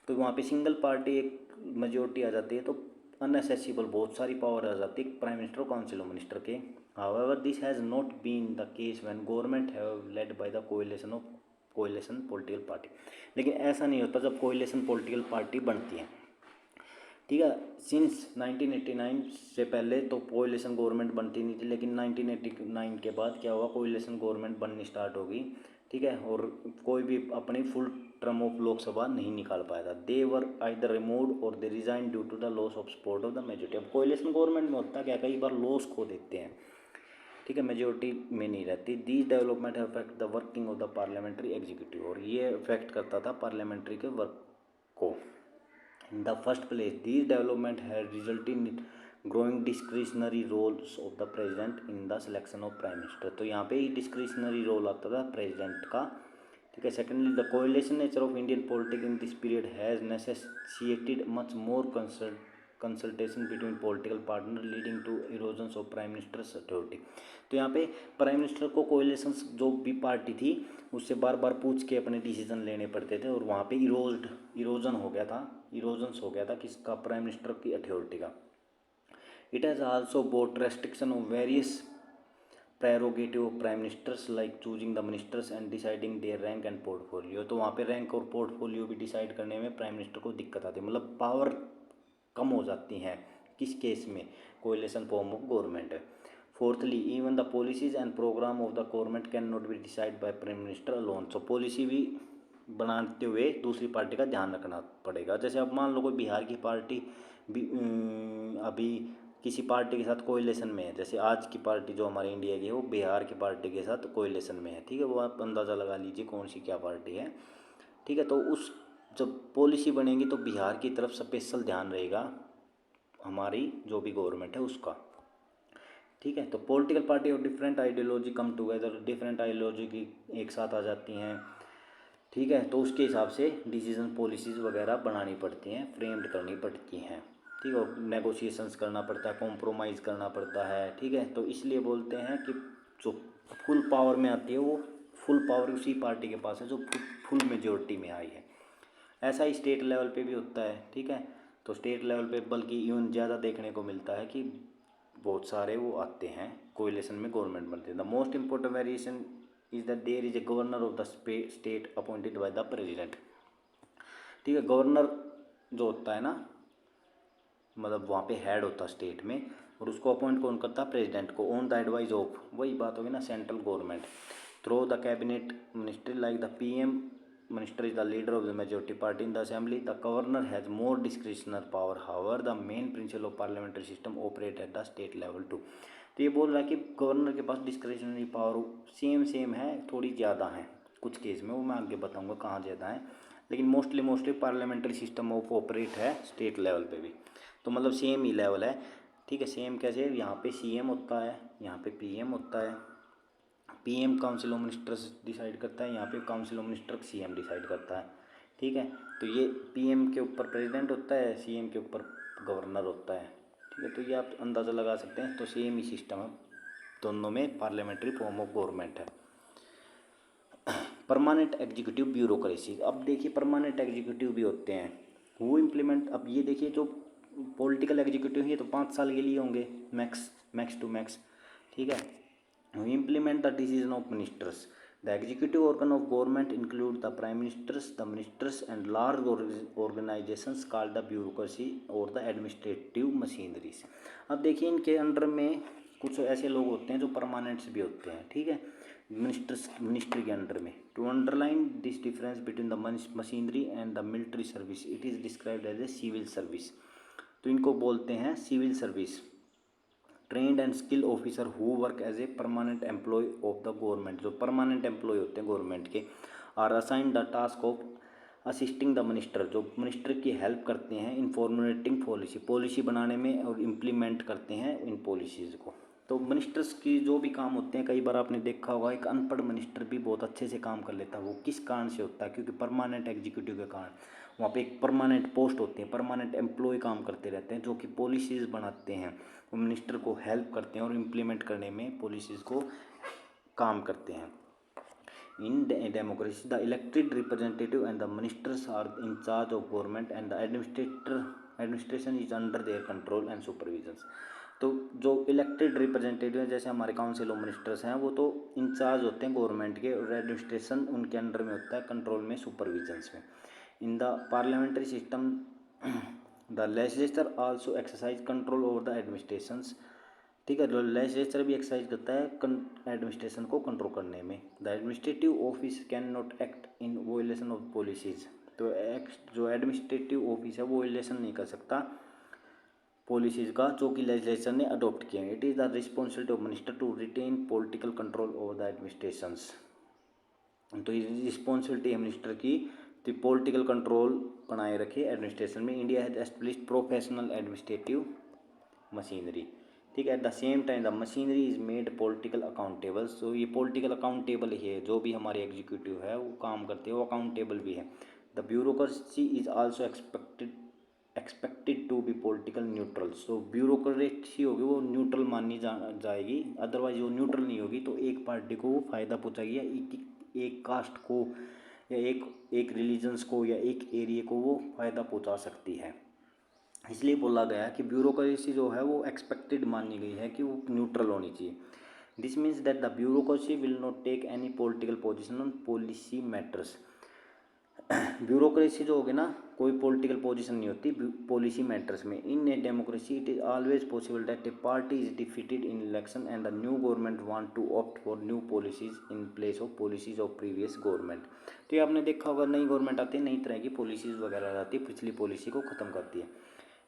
तो वहाँ पे single party एक majority आ जाती है तो अनएसेसिबल बहुत सारी पावर आ जाती है प्राइम मिनिस्टर और काउंसिल ऑफ मिनिस्टर के। However this has not been the case when government have led by the coalition political party. लेकिन ऐसा नहीं होता जब कोएलिशन पॉलिटिकल पार्टी बनती है, ठीक है। सिंस 1989 से पहले तो कोएलिशन गवर्नमेंट बनती नहीं थी, लेकिन 1989 के बाद क्या हुआ, कोएलिशन गवर्नमेंट बननी स्टार्ट होगी, ठीक है। और कोई भी अपनी फुल टर्म ऑफ लोकसभा नहीं निकाल पाया था। दे वर either removed or they resign due to the loss of support of the majority. अब कोएलिशन गवर्नमेंट में होता क्या, कई बार लॉस खो देते हैं, ठीक है, मेजोरिटी में नहीं रहती। These development affect the working of the parliamentary executive, और ये अफेक्ट करता था पार्लियामेंट्री के वर्क को। In the first place, these development had resulted in growing discretionary roles of the president in the selection of prime minister। तो यहाँ पे ही discretionary role आता था president का, ठीक है। Secondly, the coalition nature of Indian politics in this period has necessitated much more consultation between political partner leading to erosion of prime minister's authority. तो यहाँ पे प्राइम मिनिस्टर को कोएलिशंस जो भी पार्टी थी उससे बार बार पूछ के अपने डिसीजन लेने पड़ते थे, और वहाँ पे इरोजन हो गया था, इरोजन्स हो गया था किसका, प्राइम मिनिस्टर की अथॉरिटी का। It has also bought restriction of various prerogative of prime ministers like choosing the ministers and deciding their rank and portfolio. तो वहाँ पे रैंक और पोर्टफोलियो भी डिसाइड करने में प्राइम मिनिस्टर को दिक्कत आती है, मतलब पावर कम हो जाती हैं किस केस में, कोएलिशन फॉर्म ऑफ गवर्नमेंट है। Fourthly, even the policies and programme of the government can not be decide by prime minister alone. So policy भी बनाते हुए दूसरी पार्टी का ध्यान रखना पड़ेगा। जैसे अब मान लो कोई बिहार की पार्टी अभी किसी पार्टी के साथ कोएलिशन में है, जैसे आज की पार्टी जो हमारे इंडिया की है वो बिहार की पार्टी के साथ कोएलिशन में है, ठीक है, वो आप अंदाज़ा लगा लीजिए कौन सी क्या पार्टी है, ठीक है। तो उस जब पॉलिसी बनेगी तो बिहार की तरफ स्पेशल ध्यान रहेगा हमारी जो भी गवर्नमेंट है उसका, ठीक है। तो पॉलिटिकल पार्टी और different ideology come together, different ideology की एक साथ आ जाती हैं, ठीक है। तो उसके हिसाब से डिसीजन पॉलिसीज़ वगैरह बनानी पड़ती हैं, फ्रेम्ड करनी पड़ती हैं, ठीक है, और नेगोशिएशंस करना पड़ता है, कॉम्प्रोमाइज़ करना पड़ता है, ठीक है। तो इसलिए बोलते हैं कि जो फुल पावर में आती है वो फुल पावर उसी पार्टी के पास है जो फुल मेजोरिटी में आई है। ऐसा ही स्टेट लेवल पे भी होता है, ठीक है। तो स्टेट लेवल पे बल्कि इवन ज़्यादा देखने को मिलता है कि बहुत सारे वो आते हैं कोएलिशन में गवर्नमेंट बनते हैं। The most important variation is that there is a governor of the state appointed by the president, ठीक है। गवर्नर जो होता है ना, मतलब वहाँ पे हेड होता है स्टेट में, और उसको अपॉइंट कौन करता है, प्रेसिडेंट को, ऑन द एडवाइस ऑफ, वही बात होगी ना, central government, through the cabinet ministry like the PM minister is the leader of the majority party in the assembly. The governor has more discretional power, however the main principle of parliamentary system operate at the state level too. तो ये बोल रहा है कि governor के पास discretionary power same है, थोड़ी ज़्यादा है कुछ केस में, वो मैं आगे बताऊँगा कहाँ ज़्यादा है, लेकिन mostly parliamentary system of operate है स्टेट लेवल पे भी, तो मतलब सेम ही लेवल है, ठीक है। सेम कैसे, यहाँ पे सीएम होता है, यहाँ पे पीएम होता है, PM council of ministers decide करता है, यहाँ पे council of minister CM decide करता है, ठीक है। तो ये पीएम के ऊपर प्रेसिडेंट होता है, सीएम के ऊपर गवर्नर होता है, ठीक है। तो ये आप अंदाज़ा लगा सकते हैं, तो सेम ही सिस्टम है दोनों में, पार्लियामेंट्री फॉर्म ऑफ गवर्नमेंट है। परमानेंट एग्जीक्यूटिव ब्यूरोक्रेसी, अब देखिए परमानेंट एग्जीक्यूटिव भी होते हैं, वो इम्प्लीमेंट, अब ये देखिए जो पॉलिटिकल एग्जीक्यूटिव है तो 5 साल के लिए होंगे मैक्स टू मैक्स, ठीक है। We implement the decision of ministers. The executive organ of government include the prime ministers and large organizations called the bureaucracy और the administrative machineries. अब देखिए इनके अंडर में कुछ ऐसे लोग होते हैं जो परमानेंट्स भी होते हैं, ठीक है, मिनिस्ट्री के अंडर में। To underline this difference between the machinery and the military service, it is described as a civil service. तो इनको बोलते हैं civil service. Trained and skill officer who work as a permanent employ of the government, जो permanent employ होते हैं government के, are assign the task of assisting the minister, जो minister की हेल्प करते हैं इन फॉर्मुलेटिंग पॉलिसी बनाने में और इम्प्लीमेंट करते हैं इन पॉलिसीज़ को। तो मिनिस्टर्स की जो भी काम होते हैं, कई बार आपने देखा होगा एक अनपढ़ मिनिस्टर भी बहुत अच्छे से काम कर लेता है, वो किस कारण से होता है, क्योंकि परमानेंट एग्जीक्यूटिव के कारण वहाँ पे एक परमानेंट पोस्ट होती है, परमानेंट एम्प्लॉय काम करते रहते हैं जो कि पॉलिसीज़ बनाते हैं, वो मिनिस्टर को हेल्प करते हैं और इम्प्लीमेंट करने में पॉलिसीज़ को काम करते हैं। In democracy the elected representative and the ministers are in charge of government and the administration is under their control and supervision. तो जो इलेक्टेड रिप्रेजेंटेटिव हैं जैसे हमारे काउंसिल ऑफ मिनिस्टर्स हैं, वो तो इंचार्ज होते हैं गवर्नमेंट के, और एडमिनिस्ट्रेशन उनके अंडर में होता है, कंट्रोल में, सुपरविजन्स में। In the parliamentary system the legislature also exercise control over the administrations, ठीक है। लेजिस्लेचर भी एक्सरसाइज करता है एडमिनिस्ट्रेशन को कंट्रोल करने में। The administrative office can not act in वोलेशन of policies, तो जो एडमिनिस्ट्रेटिव ऑफिस है वो वोलेशन नहीं कर सकता पॉलिसीज़ का जो कि लेजिस्लेचर ने अडॉप्ट किए हैं। It is the responsibility of minister to retain political control over the administrations, तो ये रिस्पॉन्सिबिलिटी है मिनिस्टर की, तो पॉलिटिकल कंट्रोल बनाए रखे एडमिनिस्ट्रेशन में। India has established professional administrative machinery, ठीक है। At the same time the machinery is made political accountable, so ये पॉलिटिकल अकाउंटेबल ही है, जो भी हमारे एग्जीक्यूटिव है वो काम करते हैं वो अकाउंटेबल भी है। The bureaucracy is also expected to be political neutral. So bureaucracy होगी वो न्यूट्रल मानी जाएगी, अदरवाइज वो न्यूट्रल नहीं होगी तो एक पार्टी को वो फ़ायदा पहुँचाएगी, या एक कास्ट को, या एक रिलीजन्स को, या एक एरिया को वो फ़ायदा पहुँचा सकती है। इसलिए बोला गया कि ब्यूरोक्रेसी जो है वो एक्सपेक्टेड मानी गई है कि वो न्यूट्रल होनी चाहिए। This means that the bureaucracy will not take any political position on policy matters. Bureaucracy जो होगी ना, कोई पॉलिटिकल पोजीशन नहीं होती पॉलिसी मैटर्स में। In a democracy it is always possible that a party is defeated in election and the new government want to opt for new policies in place of policies of previous government. तो ये आपने देखा होगा, नई government आती है, नई तरह की पॉलिसीज़ वगैरह आती है, पिछली पॉलिसी को ख़त्म करती है,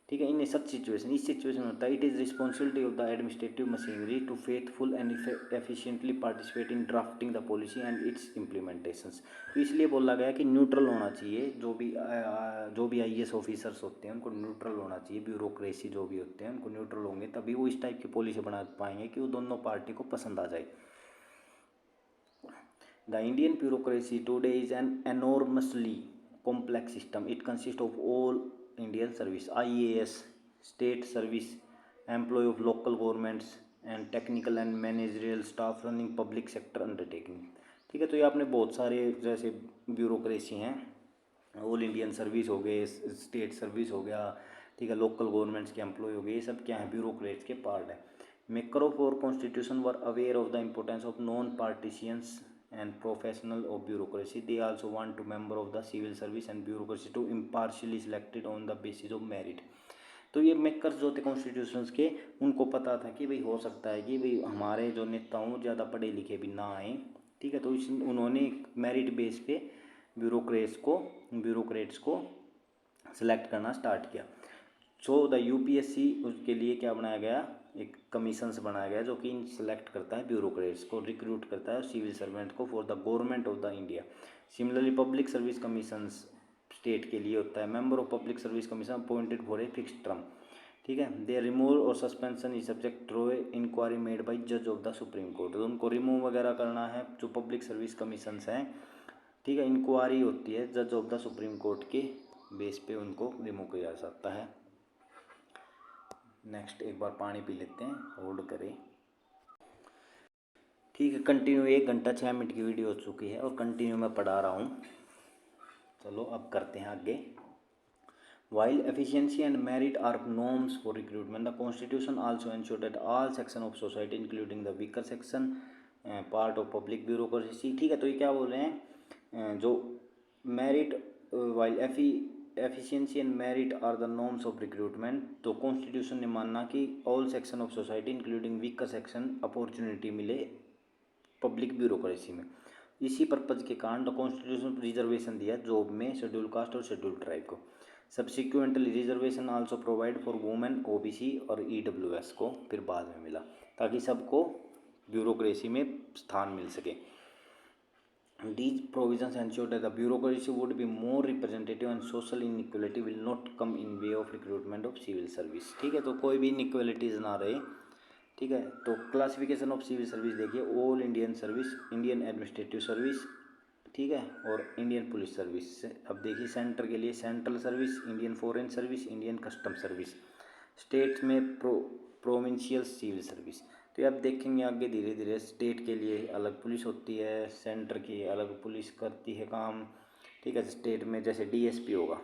ठीक है। इन सच सिचुएशन, इस सिचुएशन में होता है, it is responsibility of the administrative machinery to faithful and efficiently participate in drafting the policy and its implementations. तो इसलिए बोला गया कि न्यूट्रल होना चाहिए, जो भी IAS ऑफिसर्स होते हैं उनको न्यूट्रल होना चाहिए, ब्यूरोक्रेसी जो भी होते हैं उनको न्यूट्रल होंगे तभी वो इस टाइप की पॉलिसी बना पाएंगे कि वो दोनों पार्टी को पसंद आ जाए। The Indian bureaucracy today is an enormously complex system. It consists of all Indian service, IAS, state service, employee of local governments, and technical and managerial staff running public sector undertaking। ठीक है, तो ये आपने बहुत सारे जैसे bureaucracy हैं, all Indian service हो गए, स्टेट सर्विस हो गया, ठीक है, लोकल गवर्नमेंट्स के एम्प्लॉय हो गए, ये सब क्या है, ब्यूरोक्रेट्स के पार्ट है। Maker of our constitution were aware of the importance of non partisans and professional of bureaucracy. They also want to member of the civil service and bureaucracy to impartially selected on the basis of merit। तो ये makers जो थे constitutions के, उनको पता था कि भाई हो सकता है कि भाई हमारे जो नेता हों ज़्यादा पढ़े लिखे भी ना आए, ठीक है, तो उन्होंने मेरिट बेस पे ब्यूरोक्रेट्स को सिलेक्ट करना स्टार्ट किया। सो द UPSC उसके लिए क्या बनाया गया, एक कमीशंस बनाया गया जो कि सेलेक्ट करता है ब्यूरोक्रेट्स को, रिक्रूट करता है सिविल सर्वेंट को for the government of the India. Similarly public service commissions state के लिए होता है। Member of public service commission appointed for a fixed term, ठीक है। दे रिमूवल और suspension is subject to inquiry made by जज of the supreme Court. तो उनको रिमूव वगैरह करना है, जो पब्लिक सर्विस कमीशंस हैं, ठीक है, इंक्वायरी होती है जज ऑफ द सुप्रीम कोर्ट के बेस पे उनको रिमूव किया जा सकता है। नेक्स्ट एक बार पानी पी लेते हैं, होल्ड करें, ठीक है। कंटिन्यू 1 घंटा 6 मिनट की वीडियो हो चुकी है और कंटिन्यू मैं पढ़ा रहा हूँ। चलो अब करते हैं आगे। While efficiency and merit are norms for recruitment, the Constitution also ensures that all sections of society, including the weaker section, part of public bureaucracy, ठीक है। तो ये क्या बोल रहे हैं, जो merit while efficiency and merit are the norms of recruitment, तो कॉन्स्टिट्यूशन ने मानना कि all section of society including weaker section opportunity मिले पब्लिक ब्यूरोक्रेसी में। इसी पर्पज़ के कारण द कॉन्स्टिट्यूशन रिजर्वेशन दिया जॉब में शेड्यूल कास्ट और शेड्यूल ट्राइब को। Subsequently reservation also provide for women, OBC और EWS को फिर बाद में मिला, ताकि सबको ब्यूरोक्रेसी में स्थान मिल सके। These provisions ensure that the bureaucracy would be more representative and social inequality will not come in way of recruitment of civil service, ठीक है। तो कोई भी इनइक्वलिटीज़ ना रहे, ठीक है। तो क्लासिफिकेशन ऑफ सिविल सर्विस देखिए, all Indian service, Indian administrative service, ठीक है, और इंडियन पुलिस सर्विस। अब देखिए सेंटर के लिए central service, Indian foreign service, Indian custom service. States में प्रोविंशियल सिविल सर्विस। तो ये आप देखेंगे आगे धीरे धीरे, स्टेट के लिए अलग पुलिस होती है, सेंटर की अलग पुलिस करती है काम, ठीक है। स्टेट में जैसे DSP होगा,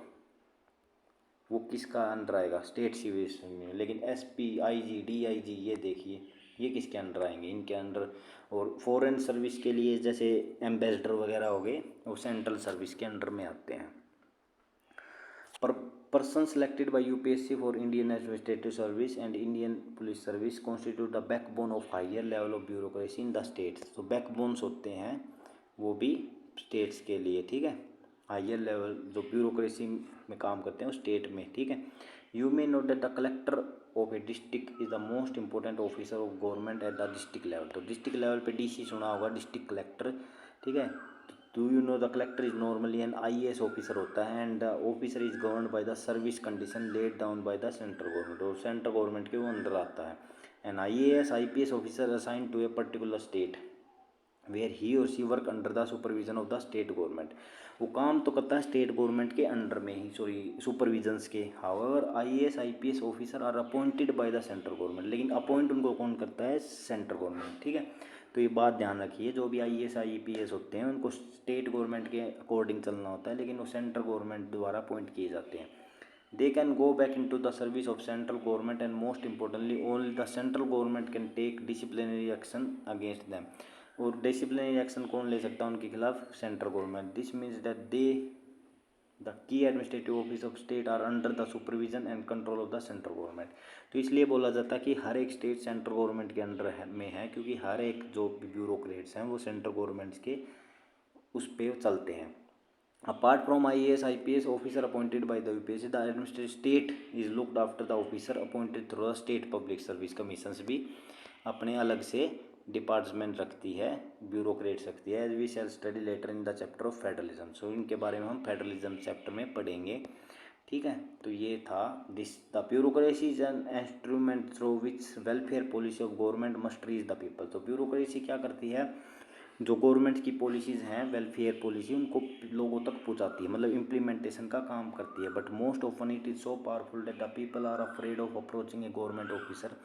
वो किसका अंडर आएगा, स्टेट सिविल में, लेकिन SP, IG, DIG ये देखिए ये किसके अंडर आएंगे, इनके अंडर। और फॉरेन सर्विस के लिए जैसे एम्बेसडर वगैरह हो गए, वो सेंट्रल सर्विस के अंडर में आते हैं। पर person selected by UPSC for Indian Administrative Service and Indian Police Service constitute the backbone of higher level of bureaucracy in the states। तो backbones होते हैं वो भी states के लिए, ठीक है। हायर लेवल जो ब्यूरोक्रेसी में काम करते हैं वो स्टेट में, ठीक है। You may note that the collector of a district is the most important officer of government at the district level. तो डिस्ट्रिक्ट लेवल पे DC सुना होगा, डिस्ट्रिक्ट कलेक्टर, ठीक है। Do you know the collector is normally an IAS officer होता है and the officer is governed by the service condition laid down by the central government. और central government के वो अंडर आता है। N IAS IPS officer assign to a particular state where he or she work under the supervision of the state government। वो काम तो करता है स्टेट गवर्नमेंट के अंडर में ही, सॉरी सुपरविजन्स के। However IAS IPS officer are appointed by the central government, लेकिन appoint उनको कौन करता है? सेंट्रल गवर्नमेंट, ठीक है। तो ये बात ध्यान रखिए, जो भी IAS IPS होते हैं उनको स्टेट गवर्नमेंट के अकॉर्डिंग चलना होता है, लेकिन वो सेंट्रल गवर्नमेंट द्वारा अपॉइंट किए जाते हैं। They can go back into the service of central government, and most importantly only the central government can take disciplinary action against them। और डिसिप्लिनरी एक्शन कौन ले सकता है उनके खिलाफ? Central government. This means that they the key administrative office of state are under the supervision and control of the central government. तो इसलिए बोला जाता है कि हर एक स्टेट सेंट्रल गवर्नमेंट के अंडर में है, क्योंकि हर एक जो ब्यूरोक्रेट्स हैं वो सेंट्रल गवर्नमेंट के उस पर चलते हैं। Apart from IAS IPS officer appointed by the UPSC, the administrative state is looked after the officer appointed through the state public service commissions भी अपने अलग से डिपार्टमेंट रखती है, ब्यूरोक्रेट्स रखती है। As we shall study later in the chapter of federalism. सो इनके बारे में हम फेडरलिज्म चैप्टर में पढ़ेंगे, ठीक है। तो ये था this the bureaucracy is an instrument through which welfare policy of government must reach the people. तो ब्यूरोक्रेसी क्या करती है? जो गवर्नमेंट की पॉलिसीज़ हैं, वेलफेयर पॉलिसी, उनको लोगों तक पहुंचाती है, मतलब इम्प्लीमेंटेशन का काम करती है। But most often it is so powerful that the people are afraid of approaching a government officer.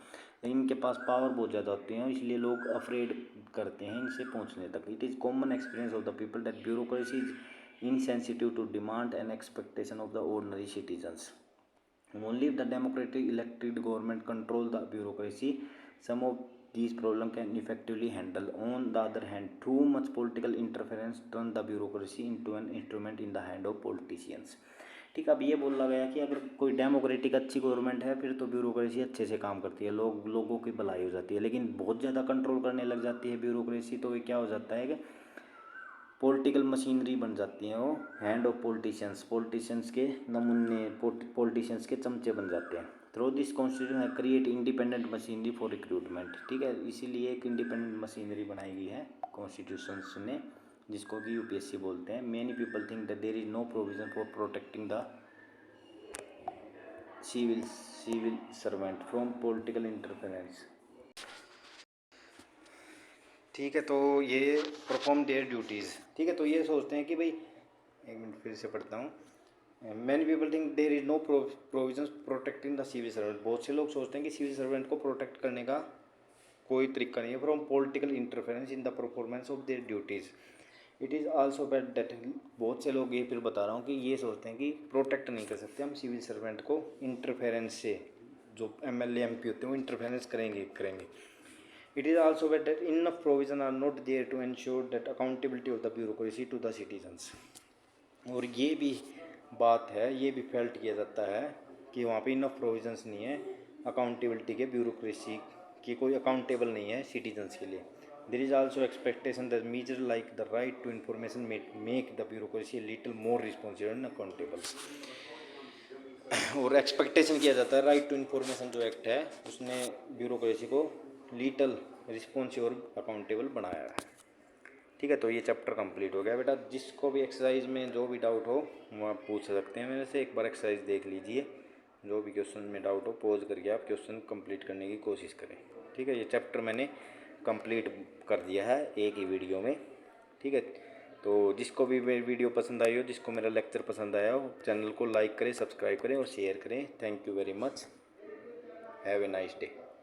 इनके पास पावर बहुत ज़्यादा होती है, इसलिए लोग अफ्रेड करते हैं इनसे पहुंचने तक। It is common experience of the people that bureaucracy is insensitive to demand and expectation of the ordinary citizens. Only if the democratically elected government control the bureaucracy, some of these problems can effectively handle. On the other hand, too much political interference turn the bureaucracy into an instrument in the hand of politicians। ठीक है, अब ये बोला गया कि अगर कोई democratic अच्छी गवर्नमेंट है फिर तो ब्यूरोक्रेसी अच्छे से काम करती है, लोगों की भलाई हो जाती है। लेकिन बहुत ज़्यादा कंट्रोल करने लग जाती है ब्यूरोक्रेसी, तो ये क्या हो जाता है कि पॉलिटिकल मशीनरी बन जाती हैं, वो हैंड ऑफ पॉलिटिशियंस के नमूने, पॉलिटिशियंस के चमचे बन जाते हैं। थ्रू दिस कॉन्स्टिट्यूशन है create independent machinery for recruitment, ठीक है। इसीलिए एक इंडिपेंडेंट मशीनरी बनाई गई है कॉन्स्टिट्यूशन ने, जिसको कि UPSC बोलते हैं। Many people think that there is no provision for protecting the civil servant from political interference, ठीक है। तो ये परफॉर्म देयर ड्यूटीज़, ठीक है। तो ये सोचते हैं कि भाई, एक मिनट फिर से पढ़ता हूँ। Many people think there is no provision protecting the civil servant. बहुत से लोग सोचते हैं कि सिविल सर्वेंट को प्रोटेक्ट करने का कोई तरीका नहीं है from political interference in the performance of their duties. It is also bad that, बहुत से लोग ये फिर बता रहा हूँ कि ये सोचते हैं कि प्रोटेक्ट नहीं कर सकते हम सिविल सर्वेंट को इंटरफेरेंस से, जो MLA MP होते हैं वो इंटरफेरेंस करेंगे। It is also bad that enough provision are not there to ensure that accountability of the bureaucracy to the citizens। और ये भी बात है, ये भी फेल्ट किया जाता है कि वहाँ पे इनफ प्रोविजंस नहीं है अकाउंटेबिलिटी के, ब्यूरोक्रेसी की कोई अकाउंटेबल नहीं है सिटीजन्स के लिए। There is also expectation that major like the right to information make the bureaucracy little more responsible and accountable. और एक्सपेक्टेशन किया जाता है, राइट टू इन्फॉर्मेशन जो एक्ट है उसने ब्यूरोक्रेसी को लिटल रिस्पॉन्सिव और अकाउंटेबल बनाया है, ठीक है। तो ये चैप्टर कंप्लीट हो गया बेटा। जिसको भी एक्सरसाइज में जो भी डाउट हो वो आप पूछ सकते हैं मेरे से। एक बार एक्सरसाइज देख लीजिए, जो भी क्वेश्चन में डाउट हो पॉज करके आप क्वेश्चन कंप्लीट करने की कोशिश करें, ठीक है। ये चैप्टर मैंने कंप्लीट कर दिया है एक ही वीडियो में, ठीक है। तो जिसको भी मेरी वीडियो पसंद आई हो, जिसको मेरा लेक्चर पसंद आया हो, चैनल को लाइक करें, सब्सक्राइब करें और शेयर करें। Thank you very much, have a nice day.